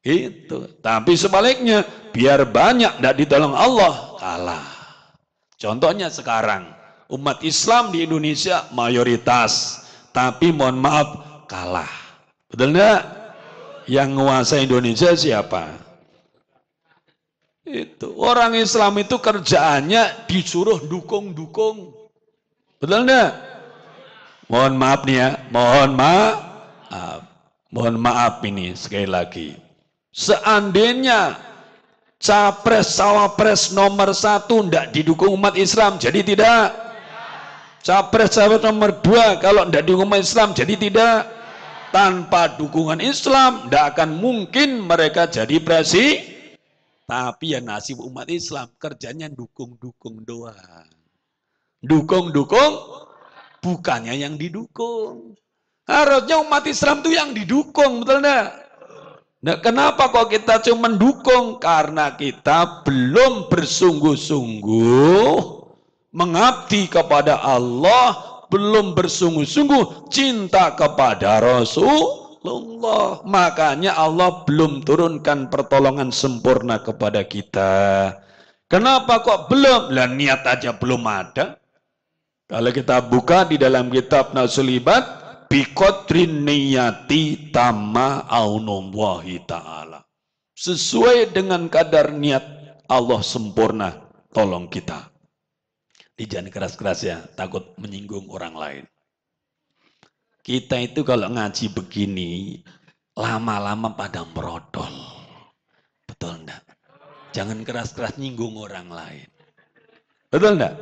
Itu. Tapi sebaliknya, biar banyak tidak ditolong Allah, kalah. Contohnya sekarang, umat Islam di Indonesia mayoritas, tapi mohon maaf kalah. Betul enggak? Yang menguasai Indonesia siapa? Itu. Orang Islam itu kerjaannya disuruh dukung-dukung. Betul enggak? Mohon maaf nih ya, mohon maaf. Mohon maaf ini sekali lagi. Seandainya capres cawapres nomor 1 tidak didukung umat Islam, jadi tidak. Capres cawapres nomor 2 kalau tidak didukung umat Islam, jadi tidak. Tanpa dukungan Islam tidak akan mungkin mereka jadi presiden. Tapi ya nasib umat Islam kerjanya dukung-dukung doang. Dukung-dukung bukannya yang didukung. Harusnya umat Islam itu yang didukung, betul enggak? Nah, kenapa kok kita cuma mendukung? Karena kita belum bersungguh-sungguh mengabdi kepada Allah, belum bersungguh-sungguh cinta kepada Rasulullah. Makanya Allah belum turunkan pertolongan sempurna kepada kita. Kenapa kok belum? Lah niat aja belum ada. Kalau kita buka di dalam kitab Nasulibat, biqadrin niyati tama aunullahi ta'ala. Sesuai dengan kadar niat Allah sempurna, tolong kita. Jangan keras-keras ya, takut menyinggung orang lain. Kita itu kalau ngaji begini, lama-lama pada merodol. Betul enggak? Jangan keras-keras nyinggung orang lain. Betul enggak?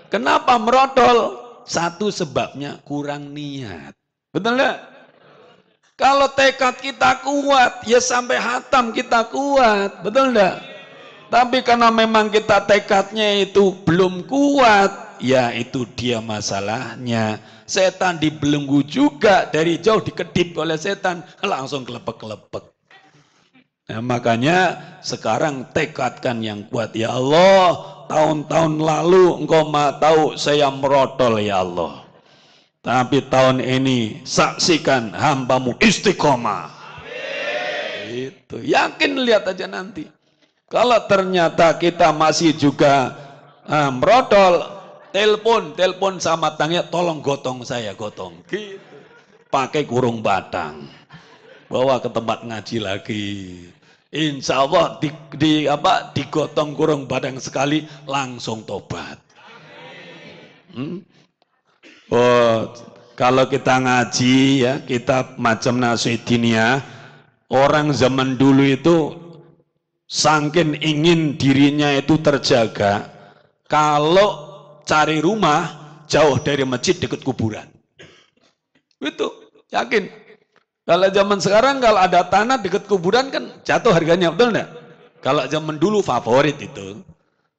Kenapa merodol? Satu sebabnya kurang niat. Betul enggak? Kalau tekad kita kuat, ya sampai hatam kita kuat. Betul enggak? Tapi karena memang kita tekadnya itu belum kuat, ya itu dia masalahnya. Setan dibelenggu juga, dari jauh dikedip oleh setan, langsung kelepek-kelepek. Nah, makanya sekarang tekadkan yang kuat. Ya Allah, tahun-tahun lalu engkau tahu saya merodol ya Allah. Tapi tahun ini saksikan hambamu istiqomah. Itu yakin, lihat aja nanti. Kalau ternyata kita masih juga merodol, telepon sama tangnya, tolong gotong saya, gotong. Gitu. Pakai kurung batang, bawa ke tempat ngaji lagi. Insya Allah digotong kurung batang sekali, langsung tobat. Oh, kalau kita ngaji ya, kitab macam Nasihiddiniyah, orang zaman dulu itu saking ingin dirinya itu terjaga, kalau cari rumah jauh dari masjid, dekat kuburan. Itu yakin. Kalau zaman sekarang kalau ada tanah dekat kuburan kan jatuh harganya, betul enggak? Kalau zaman dulu favorit itu.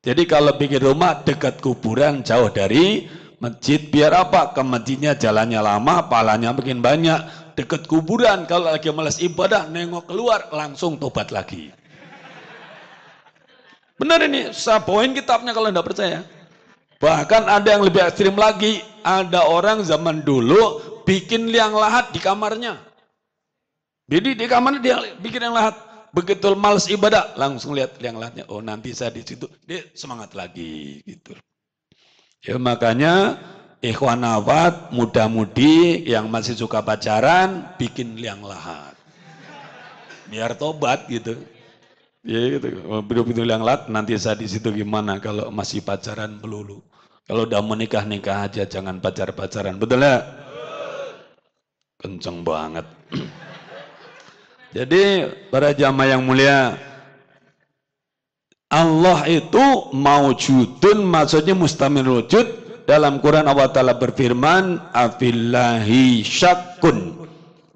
Jadi kalau bikin rumah dekat kuburan, jauh dari masjid, biar apa? Ke masjidnya jalannya lama, pahalanya makin banyak. Dekat kuburan, kalau lagi malas ibadah, nengok keluar, langsung tobat lagi. Benar ini, saya bawain kitabnya kalau enggak percaya. Bahkan ada yang lebih ekstrim lagi, ada orang zaman dulu bikin liang lahat di kamarnya. Jadi di kamarnya dia bikin liang lahat. Begitu malas ibadah, langsung lihat liang lahatnya. Oh, nanti saya di situ, dia semangat lagi gitu. Ya makanya ikhwan akhwat, muda-mudi yang masih suka pacaran, bikin liang lahat. Biar tobat gitu. Ya gitu. Begitu liang lahat, nanti saya di situ gimana kalau masih pacaran melulu. Kalau udah menikah aja, jangan pacar-pacaran. Betul ya? Kenceng banget. Jadi para jamaah yang mulia, Allah itu maujudun, maksudnya mustamil wujud. Dalam Quran Allah Ta'ala berfirman, afillahi syakkun.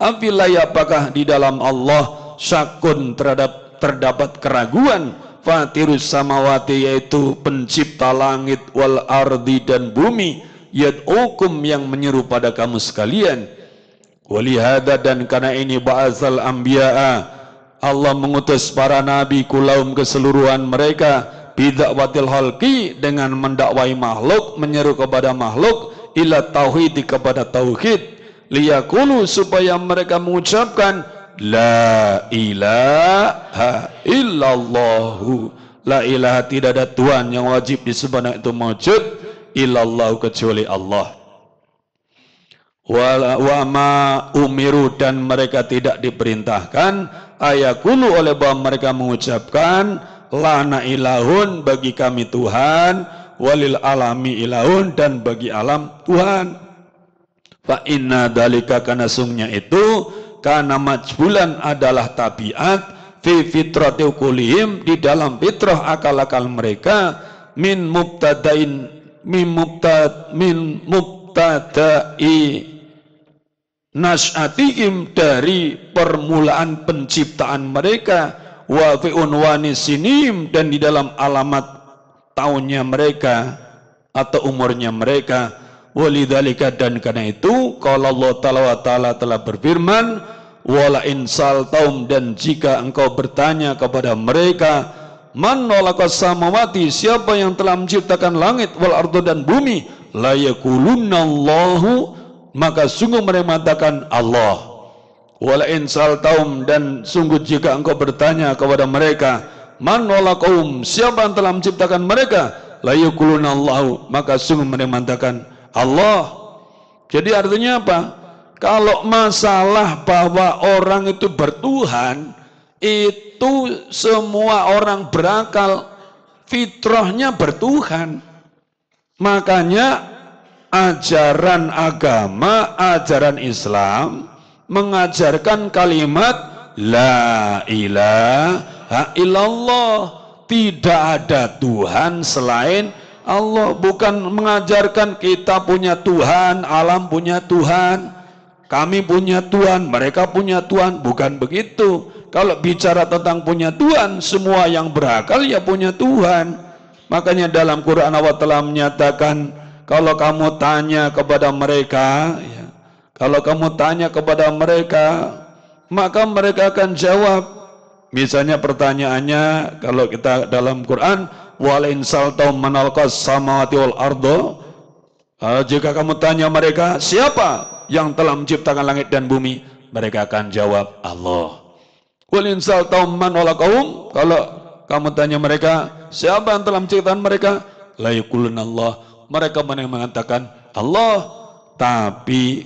Afillahi, apakah di dalam Allah syakkun terdapat keraguan? Fatirus samawati, yaitu pencipta langit, wal ardi, dan bumi, yad'ukum, yang menyeru pada kamu sekalian. Walihada, dan karena ini ba'atsal anbiya'a, Allah mengutus para nabi kulaum keseluruhan mereka, bid'watil halqi, dengan mendakwai makhluk, menyeru kepada makhluk, ila tauhid, kepada tauhid, liyaqulu, supaya mereka mengucapkan la ilaha illallahu, la ilaha, tidak ada Tuhan yang wajib disembah itu mawjud, illallah, kecuali Allah. Wa ma umiru, dan mereka tidak diperintahkan, ayakulu, oleh bahwa mereka mengucapkan lana ilahun, bagi kami Tuhan, walil alami ilahun, dan bagi alam Tuhan. Fa inna dalika, karena sungguhnya itu, karena majbulan adalah tabiat, fi fitrati uqulihim, di dalam fitrah akal-akal mereka, min mubtada'i nas'atihim, dari permulaan penciptaan mereka, wa fi unwani sinim, dan di dalam alamat tahunnya mereka atau umurnya mereka. Walidzalika, dan karena itu kalau Allah Ta'ala telah berfirman, wala insal taum, dan jika engkau bertanya kepada mereka, man nolaqas samawati, siapa yang telah menciptakan langit, wal ardo, dan bumi, la yakulunallahu, maka sungguh mereka mengatakan Allah. Wala insal taum, dan sungguh jika engkau bertanya kepada mereka, man nolaqahum, siapa yang telah menciptakan mereka, la yakulunallahu, maka sungguh mereka mengatakan Allah. Jadi artinya apa? Kalau masalah bahwa orang itu bertuhan, itu semua orang berakal, fitrahnya bertuhan. Makanya ajaran agama, ajaran Islam mengajarkan kalimat la ilaha illallah, tidak ada Tuhan selain Allah. Bukan mengajarkan kita punya Tuhan, alam punya Tuhan, kami punya Tuhan, mereka punya Tuhan. Bukan begitu. Kalau bicara tentang punya Tuhan, semua yang berakal ya punya Tuhan. Makanya dalam Quran Allah telah menyatakan, kalau kamu tanya kepada mereka, ya, kalau kamu tanya kepada mereka, maka mereka akan jawab. Misalnya pertanyaannya, kalau kita dalam Quran, wal insal taum manalqas samawati wal ardo, jika kamu tanya mereka, siapa yang telah menciptakan langit dan bumi, mereka akan jawab Allah. Wal insal taum man walaqahum, kalau kamu tanya mereka, siapa yang telah menciptakan mereka, la yakulunallah, mereka mengatakan Allah. Tapi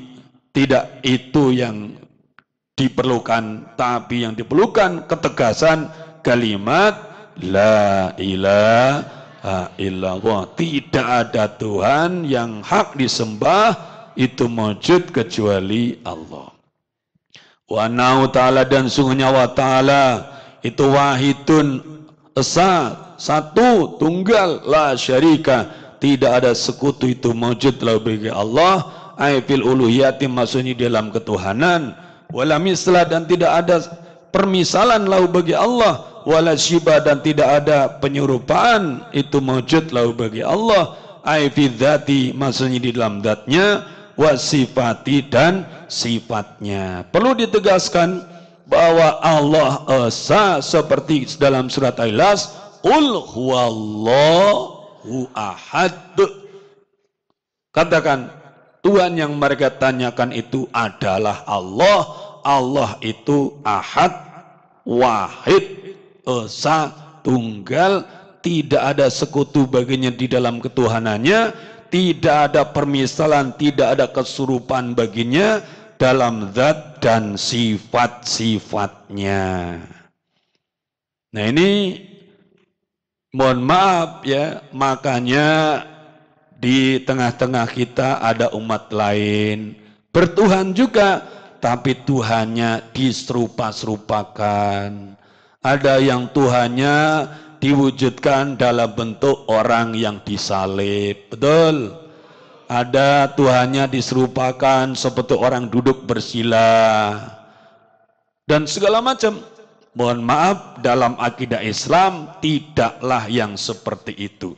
tidak itu yang diperlukan, tapi yang diperlukan ketegasan kalimat la ilaha illallah, tidak ada Tuhan yang hak disembah itu wujud kecuali Allah. Wa na'u ta'ala, dan sungguhnya wa ta'ala itu wahidun esa, satu, tunggal, la syarika, tidak ada sekutu itu wujud lahu bagi Allah, ai fil uluhiyati, maksudnya dalam ketuhanan, wala mislah, dan tidak ada permisalan lahu bagi Allah, wala syiba, dan tidak ada penyerupaan itu wujud lahu bagi Allah, ai fi dzati, maksudnya di dalam zatnya, wa sifati, dan sifatnya. Perlu ditegaskan bahwa Allah esa seperti dalam surat Al-Ikhlas, qul huwallahu ahad. Katakan, Tuhan yang mereka tanyakan itu adalah Allah. Allah itu ahad, wahid, esa, tunggal, tidak ada sekutu baginya di dalam ketuhanannya, tidak ada permisalan, tidak ada kesurupan baginya dalam zat dan sifat-sifatnya. Nah ini mohon maaf ya, makanya di tengah-tengah kita ada umat lain bertuhan juga, tapi Tuhannya diserupa-serupakan. Ada yang Tuhannya diwujudkan dalam bentuk orang yang disalib, betul? Ada Tuhannya diserupakan seperti orang duduk bersila dan segala macam. Mohon maaf, dalam akidah Islam tidaklah yang seperti itu.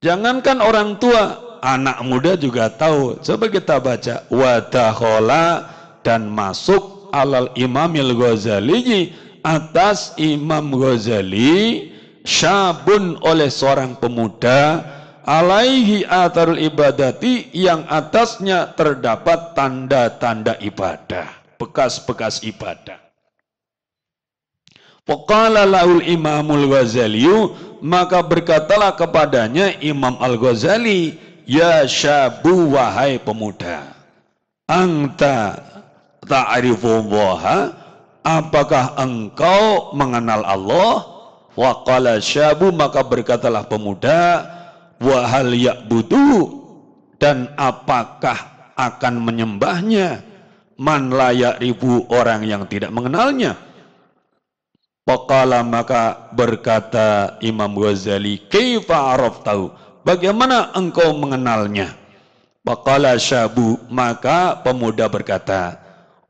Jangankan orang tua, anak muda juga tahu. Coba kita baca, wadakhola, dan masuk alal Imamil Ghazali, atas Imam Ghazali, syabun, oleh seorang pemuda, alaihi atharul ibadati, yang atasnya terdapat tanda-tanda ibadah, bekas-bekas ibadah. Faqala lahul Imamul Ghazali, maka berkatalah kepadanya Imam Al-Ghazali, ya syabu, wahai pemuda, anta ta'rifullaha, apakah engkau mengenal Allah? Wa qala syabu, maka berkatalah pemuda, wa hal ya'budu, dan apakah akan menyembahnya, man la ya'rifu, orang yang tidak mengenalnya. Faqala maka berkata Imam Ghazali, kaifa araftahu? Bagaimana engkau mengenalnya? Faqala syabu, maka pemuda berkata,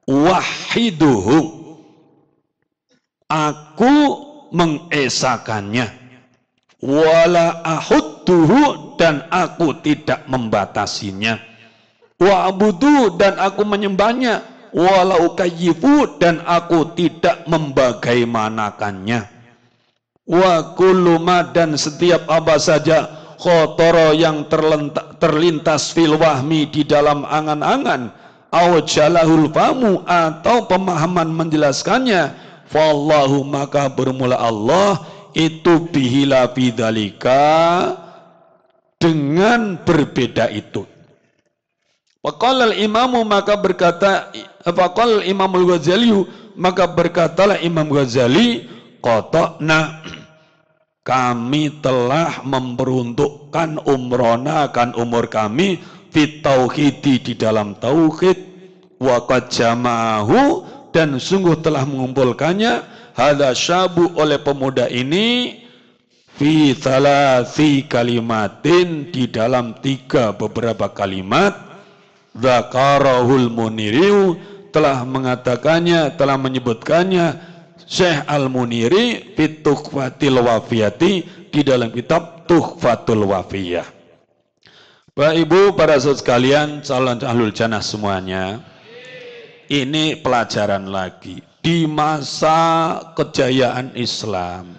wahiduhu, aku mengesakannya, wala ahudduhu, dan aku tidak membatasinya, wa abudu, dan aku menyembahnya, wala ukayyifu, dan aku tidak membagaimanakannya, wa kullu ma, dan setiap apa saja, khotoro yang terlintas fil wahmi, di dalam angan-angan, aw jalahul famu, atau pemahaman menjelaskannya, fallahu, maka bermula Allah itu bihila bidzalika, dengan berbeda itu. Faqala al-imamu, maka berkata, faqala al-imamul Ghazali, maka berkatalah Imam Ghazali, qata'na, kami telah memperuntukkan umrona, akan umur kami, fit tauhidi, di dalam tauhid, wa qad jama'ahu, dan sungguh telah mengumpulkannya, hadza syabu, oleh pemuda ini, fi thalathi kalimatin, di dalam 3 beberapa kalimat, Zakarahul Muniri, telah mengatakannya, telah menyebutkannya Syekh Al-Muniri fi Tuhfatil Wafiyati, di dalam kitab Tuhfatul Wafiyah. Bapak Ibu, para saudara sekalian, calon ahlul jannah semuanya, ini pelajaran lagi. Di masa kejayaan Islam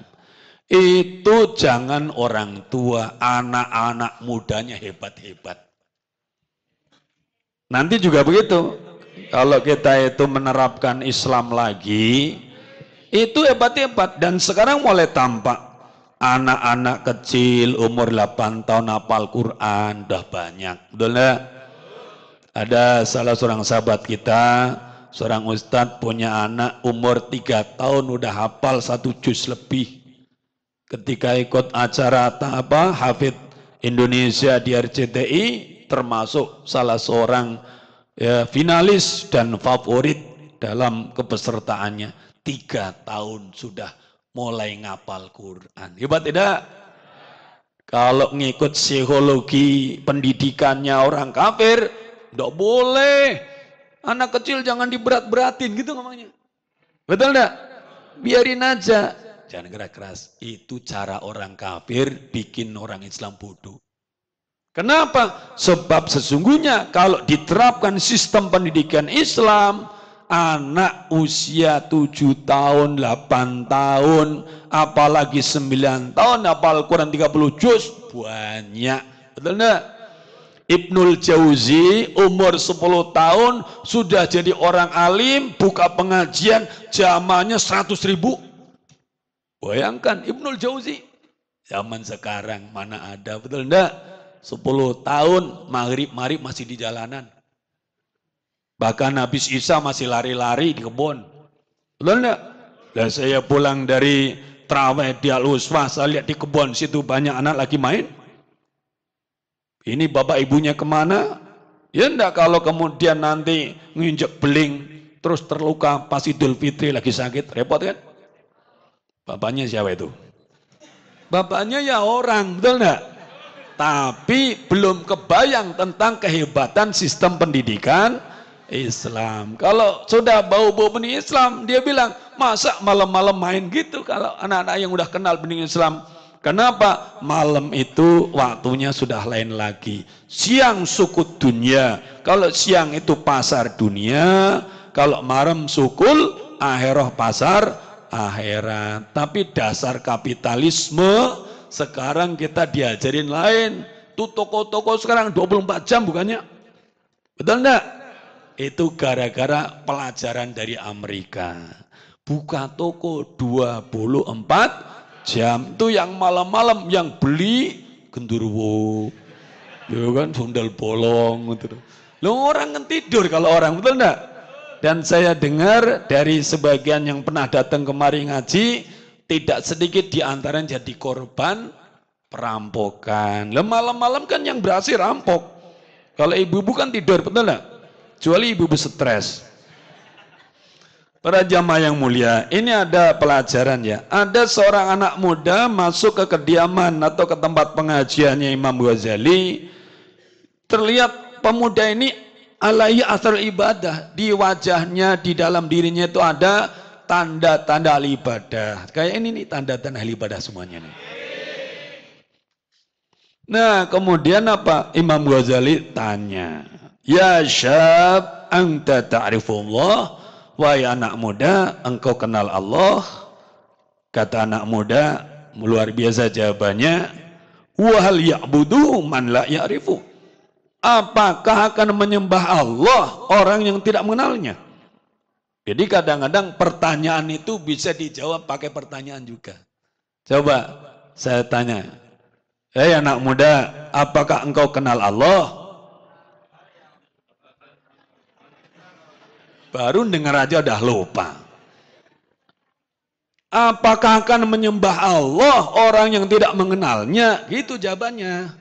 itu jangan orang tua, anak-anak mudanya hebat-hebat. Nanti juga begitu. Kalau kita itu menerapkan Islam lagi, itu hebat-hebat. Dan sekarang mulai tampak anak-anak kecil umur 8 tahun hafal Quran, udah banyak. Betul enggak? Ada salah seorang sahabat kita, seorang ustadz punya anak umur 3 tahun udah hafal 1 juz lebih. Ketika ikut acara Hafidz Indonesia di RCTI, termasuk salah seorang finalis dan favorit dalam kepesertaannya. 3 tahun sudah mulai ngapal Quran. Hebat tidak? Kalau ngikut psikologi pendidikannya orang kafir, tidak boleh. Anak kecil jangan diberat-beratin gitu ngomongnya. Betul tidak? Biarin aja. Jangan gerak keras. Itu cara orang kafir bikin orang Islam bodoh. Kenapa? Sebab sesungguhnya kalau diterapkan sistem pendidikan Islam, anak usia 7 tahun, 8 tahun, apalagi 9 tahun, hafal Quran 30 juz, banyak. Betul enggak? Ibnul Jauzi umur 10 tahun sudah jadi orang alim, buka pengajian, jamaahnya 100.000. Bayangkan Ibnul Jauzi. Zaman sekarang mana ada, betul enggak? 10 tahun maghrib masih di jalanan. Bahkan habis Isya masih lari-lari di kebun. Betul enggak? Dan saya pulang dari Traweh di Al-Uswah, saya lihat di kebun situ banyak anak lagi main. Ini bapak ibunya kemana? Ya enggak, kalau kemudian nanti nginjek beling terus terluka pas Idul Fitri lagi sakit, repot kan? Bapaknya siapa itu? Bapaknya ya orang, betul enggak? Tapi belum kebayang tentang kehebatan sistem pendidikan Islam. Kalau sudah bau-bau benih Islam, dia bilang, masa malam-malam main gitu kalau anak-anak yang udah kenal benih Islam. Kenapa? Malam itu waktunya sudah lain lagi. Siang sukut dunia. Kalau siang itu pasar dunia, kalau malam sukul akhirah pasar akhirat. Tapi dasar kapitalisme sekarang kita diajarin lain. Tuh toko-toko sekarang 24 jam bukannya? Betul enggak? Itu gara-gara pelajaran dari Amerika. Buka toko 24 jam. Itu yang malam-malam yang beli genderuwo. Ya kan sundal bolong gitu. Loh orang kan tidur kalau orang, betul enggak? Dan saya dengar dari sebagian yang pernah datang kemari ngaji, tidak sedikit di antara yang jadi korban perampokan. Lah malam-malam kan yang berhasil rampok. Kalau ibu-ibu kan tidur, betul enggak? Kecuali ibu-ibu stres. Para jamaah yang mulia, ini ada pelajaran ya. Ada seorang anak muda masuk ke kediaman atau ke tempat pengajiannya Imam Ghazali. Terlihat pemuda ini alaihi asar ibadah. Di wajahnya, di dalam dirinya itu ada tanda-tanda ahli ibadah. Kayak ini nih tanda-tanda ahli ibadah semuanya nih. Nah, kemudian apa? Imam Ghazali tanya, "Ya syab, anta ta'rifullah?" Wahai anak muda, engkau kenal Allah? Kata anak muda, luar biasa jawabannya, "Wa hal ya'budu man la ya'rifu?" Apakah akan menyembah Allah orang yang tidak mengenalnya? Jadi kadang-kadang pertanyaan itu bisa dijawab pakai pertanyaan juga. Coba saya tanya, "Hei anak muda, apakah engkau kenal Allah?" Baru dengar aja udah lupa. Apakah akan menyembah Allah orang yang tidak mengenalnya? Gitu jawabannya.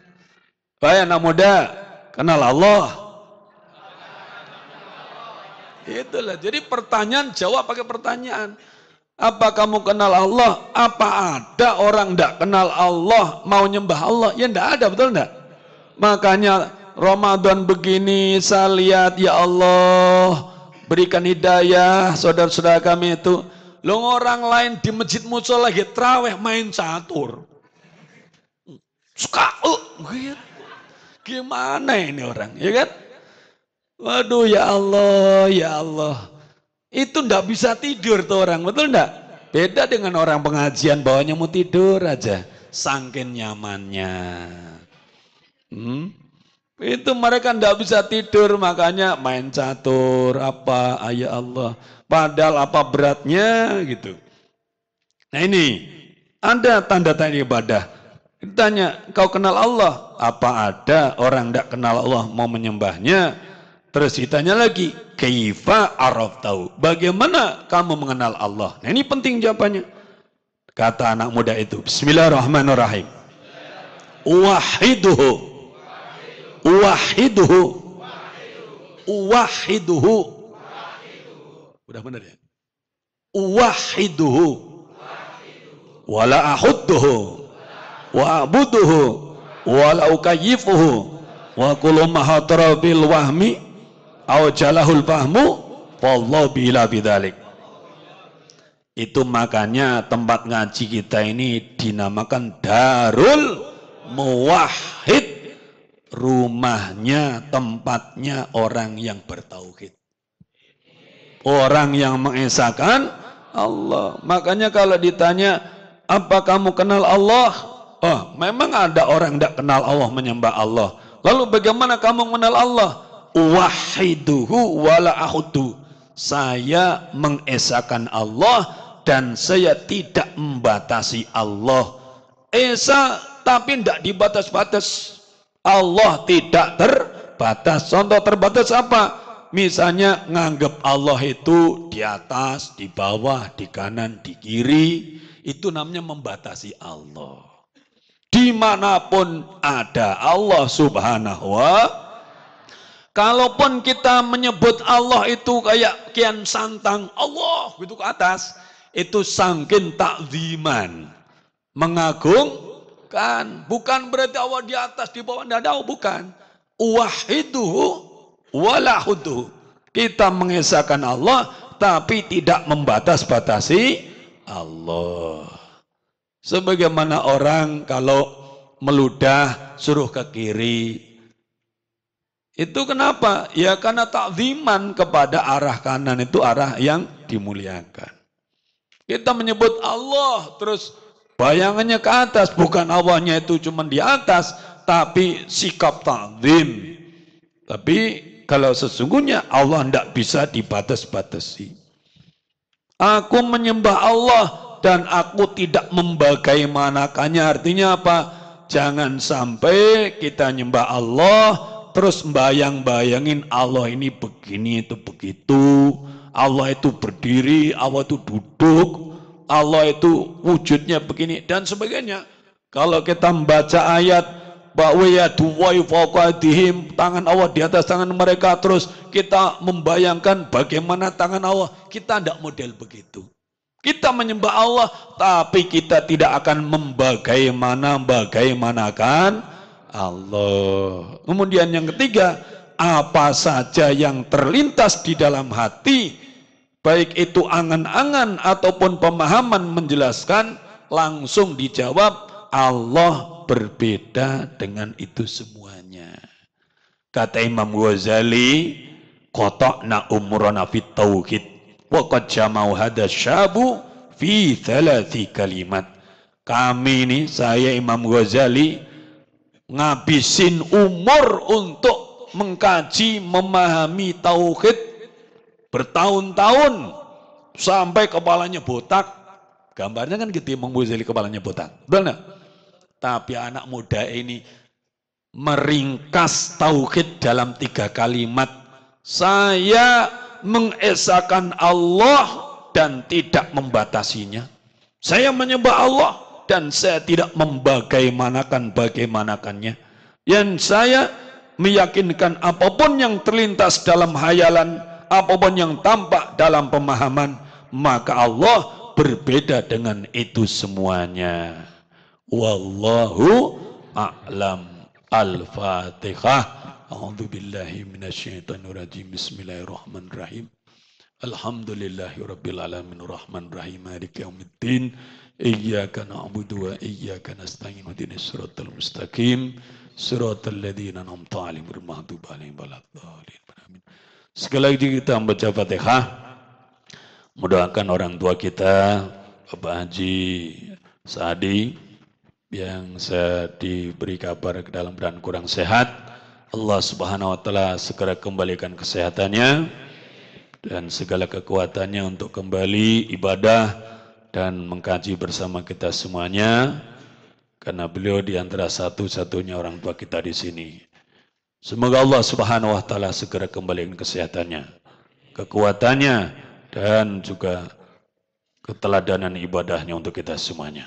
Baik anak muda, kenal Allah. Itulah. Jadi pertanyaan jawab pakai pertanyaan. Apa kamu kenal Allah? Apa ada orang tidak kenal Allah mau nyembah Allah? Ya tidak ada, betul tidak? Makanya Ramadan begini saya lihat, ya Allah, berikan hidayah saudara-saudara kami itu. Lo orang lain di masjid musola lagi traweh main catur. Suka, gitu. Gimana ini orang, ya kan? Waduh, ya Allah, ya Allah. Itu ndak bisa tidur tuh orang, betul ndak? Beda dengan orang pengajian bawahnya mau tidur aja, saking nyamannya. Itu mereka ndak bisa tidur, makanya main catur, apa, ya Allah. Padahal apa beratnya gitu. Nah ini, ada tanda-tanda ibadah. Ditanya, kau kenal Allah? Apa ada orang ndak kenal Allah mau menyembahnya? Terus ditanya lagi, kaifa araftahu? Bagaimana kamu mengenal Allah? Nah ini penting jawabannya. Kata anak muda itu, Bismillahirrahmanirrahim. Uwahiduhu. Uwahiduhu. Uwahiduhu. Udah benar ya? Uwahiduhu. Wala ahudduhu. Wa abuduhu. Wala ukayifuhu. Wa kullu mahatara bil wahmi au jalahul fahmu wallahu bila bidzalik. Itu makanya tempat ngaji kita ini dinamakan Darul Muwahhid, rumahnya, tempatnya orang yang bertauhid, orang yang mengesahkan Allah. Makanya kalau ditanya, apa kamu kenal Allah? Oh, memang ada orang tidak kenal Allah, menyembah Allah. Lalu bagaimana kamu mengenal Allah? Wahiduhu wala ahudu. Saya mengesahkan Allah dan saya tidak membatasi Allah. Esa tapi tidak dibatas-batas. Allah tidak terbatas. Contoh terbatas apa? Misalnya nganggap Allah itu di atas, di bawah, di kanan, di kiri. Itu namanya membatasi Allah. Dimanapun ada Allah subhanahu wa. Kalaupun kita menyebut Allah itu kayak kian santang, Allah gitu ke atas, itu sangkin takziman, mengagungkan. Bukan berarti Allah di atas, di bawah, tidak ada, bukan. Wahiduhu walahuduhu. Kita mengesahkan Allah, tapi tidak membatas-batasi Allah. Sebagaimana orang kalau meludah suruh ke kiri. Itu kenapa? Ya karena takziman kepada arah kanan itu arah yang dimuliakan. Kita menyebut Allah terus bayangannya ke atas, bukan Allahnya itu cuma di atas, tapi sikap takzim. Tapi kalau sesungguhnya Allah tidak bisa dibatas-batasi. Aku menyembah Allah dan aku tidak membagaimanakannya. Artinya apa? Jangan sampai kita nyembah Allah terus bayang-bayangin Allah ini begini, itu begitu. Allah itu berdiri, Allah itu duduk, Allah itu wujudnya begini, dan sebagainya. Kalau kita membaca ayat, bahwa ya duwai fawqadihim, tangan Allah di atas tangan mereka, terus kita membayangkan bagaimana tangan Allah. Kita tidak model begitu. Kita menyembah Allah, tapi kita tidak akan bagaimanakan Allah. Kemudian yang ketiga, apa saja yang terlintas di dalam hati, baik itu angan-angan ataupun pemahaman menjelaskan, langsung dijawab, Allah berbeda dengan itu semuanya. Kata Imam Ghazali, qata'na umrana fit tauhid wa qad jama'u hadha syabu fi thalathi kalimat. Kami ini, saya Imam Ghazali, ngabisin umur untuk mengkaji, memahami tauhid bertahun-tahun sampai kepalanya botak. Gambarnya kan gitu, Imam Ghazali kepalanya botak. Betul enggak? Tapi anak muda ini meringkas tauhid dalam 3 kalimat. Saya mengesahkan Allah dan tidak membatasinya. Saya menyembah Allah dan saya tidak membagaimanakannya. Yang saya meyakinkan apapun yang terlintas dalam hayalan, apapun yang tampak dalam pemahaman, maka Allah berbeda dengan itu semuanya. Wallahu a'lam. Al-Fatihah. A'udzu billahi minasyaitonir rajim. Bismillahirrahmanirrahim. Alhamdulillahirabbil alamin arrahmanir rahim maliki yaumiddin. Iyyaka na'budu wa iyyaka nasta'in. Ihdinas siratal mustaqim. Siratal ladzina an'amta 'alaihim ghairil maghdubi 'alaihim waladdallin. Amin. Sekali lagi kita membaca Fatihah. Mendoakan orang tua kita, Bapak Haji Saadi, yang saya diberi kabar ke dalam keadaan kurang sehat. Allah Subhanahu wa taala segera kembalikan kesehatannya dan segala kekuatannya untuk kembali ibadah dan mengkaji bersama kita semuanya, karena beliau di antara satu-satunya orang tua kita di sini. Semoga Allah Subhanahu wa taala segera kembalikan kesehatannya, kekuatannya, dan juga keteladanan ibadahnya untuk kita semuanya.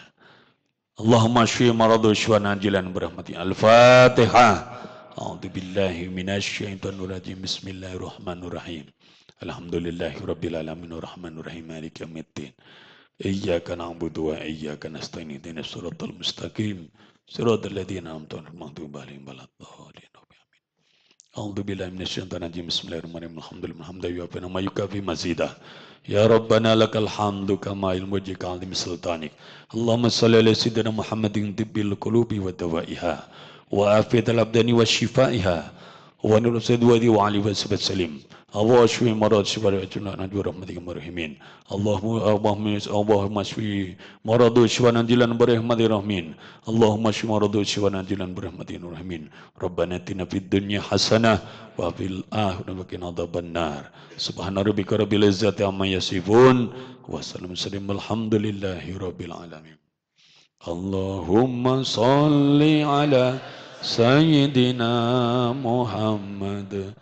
Allahumma shfi maradu syu'an ajilan berahmati. Al-Fatihah. A'udzu billahi minasyaitonir rajim. Bismillahirrahmanirrahim. Alhamdulillahirabbil alamin arrahmanir rahim maliki yaumiddin. Iyyaka na'budu wa iyyaka nasta'in. Ihdinas siratal mustaqim. Siratal ladzina an'amta 'alaihim ghairil maghdubi 'alaihim waladdallin. Amin. A'udzu billahi minasyaitonir rajim. Bismillahirrahmanirrahim. Alhamdulillah hamdan yu'affi ma yukafi mazidah. Ya Rabbana lakal hamdu kama ilmujika azim sultanik. Allahumma salli ala sayyidina Muhammadin tibbil qulubi wa dawaiha wa afiyatil abdani wa shifaiha wa nurul sadwadi wa ali wa salim. Allah shfi marad shifaa ajna najwa rahmatika marhamin. Allahumma shfi marad shifaa najilan barahmatir rahmin. Allahumma shfi marad shifaa najilan barahmatir rahmin. Rabbana atina fid dunya hasanah wa fil akhirati qina adzabannar. Subhana rabbika rabbil izzati amma yasifun wa salamun alhamdulillahi rabbil alamin. Allahumma salli ala sayyidina Muhammad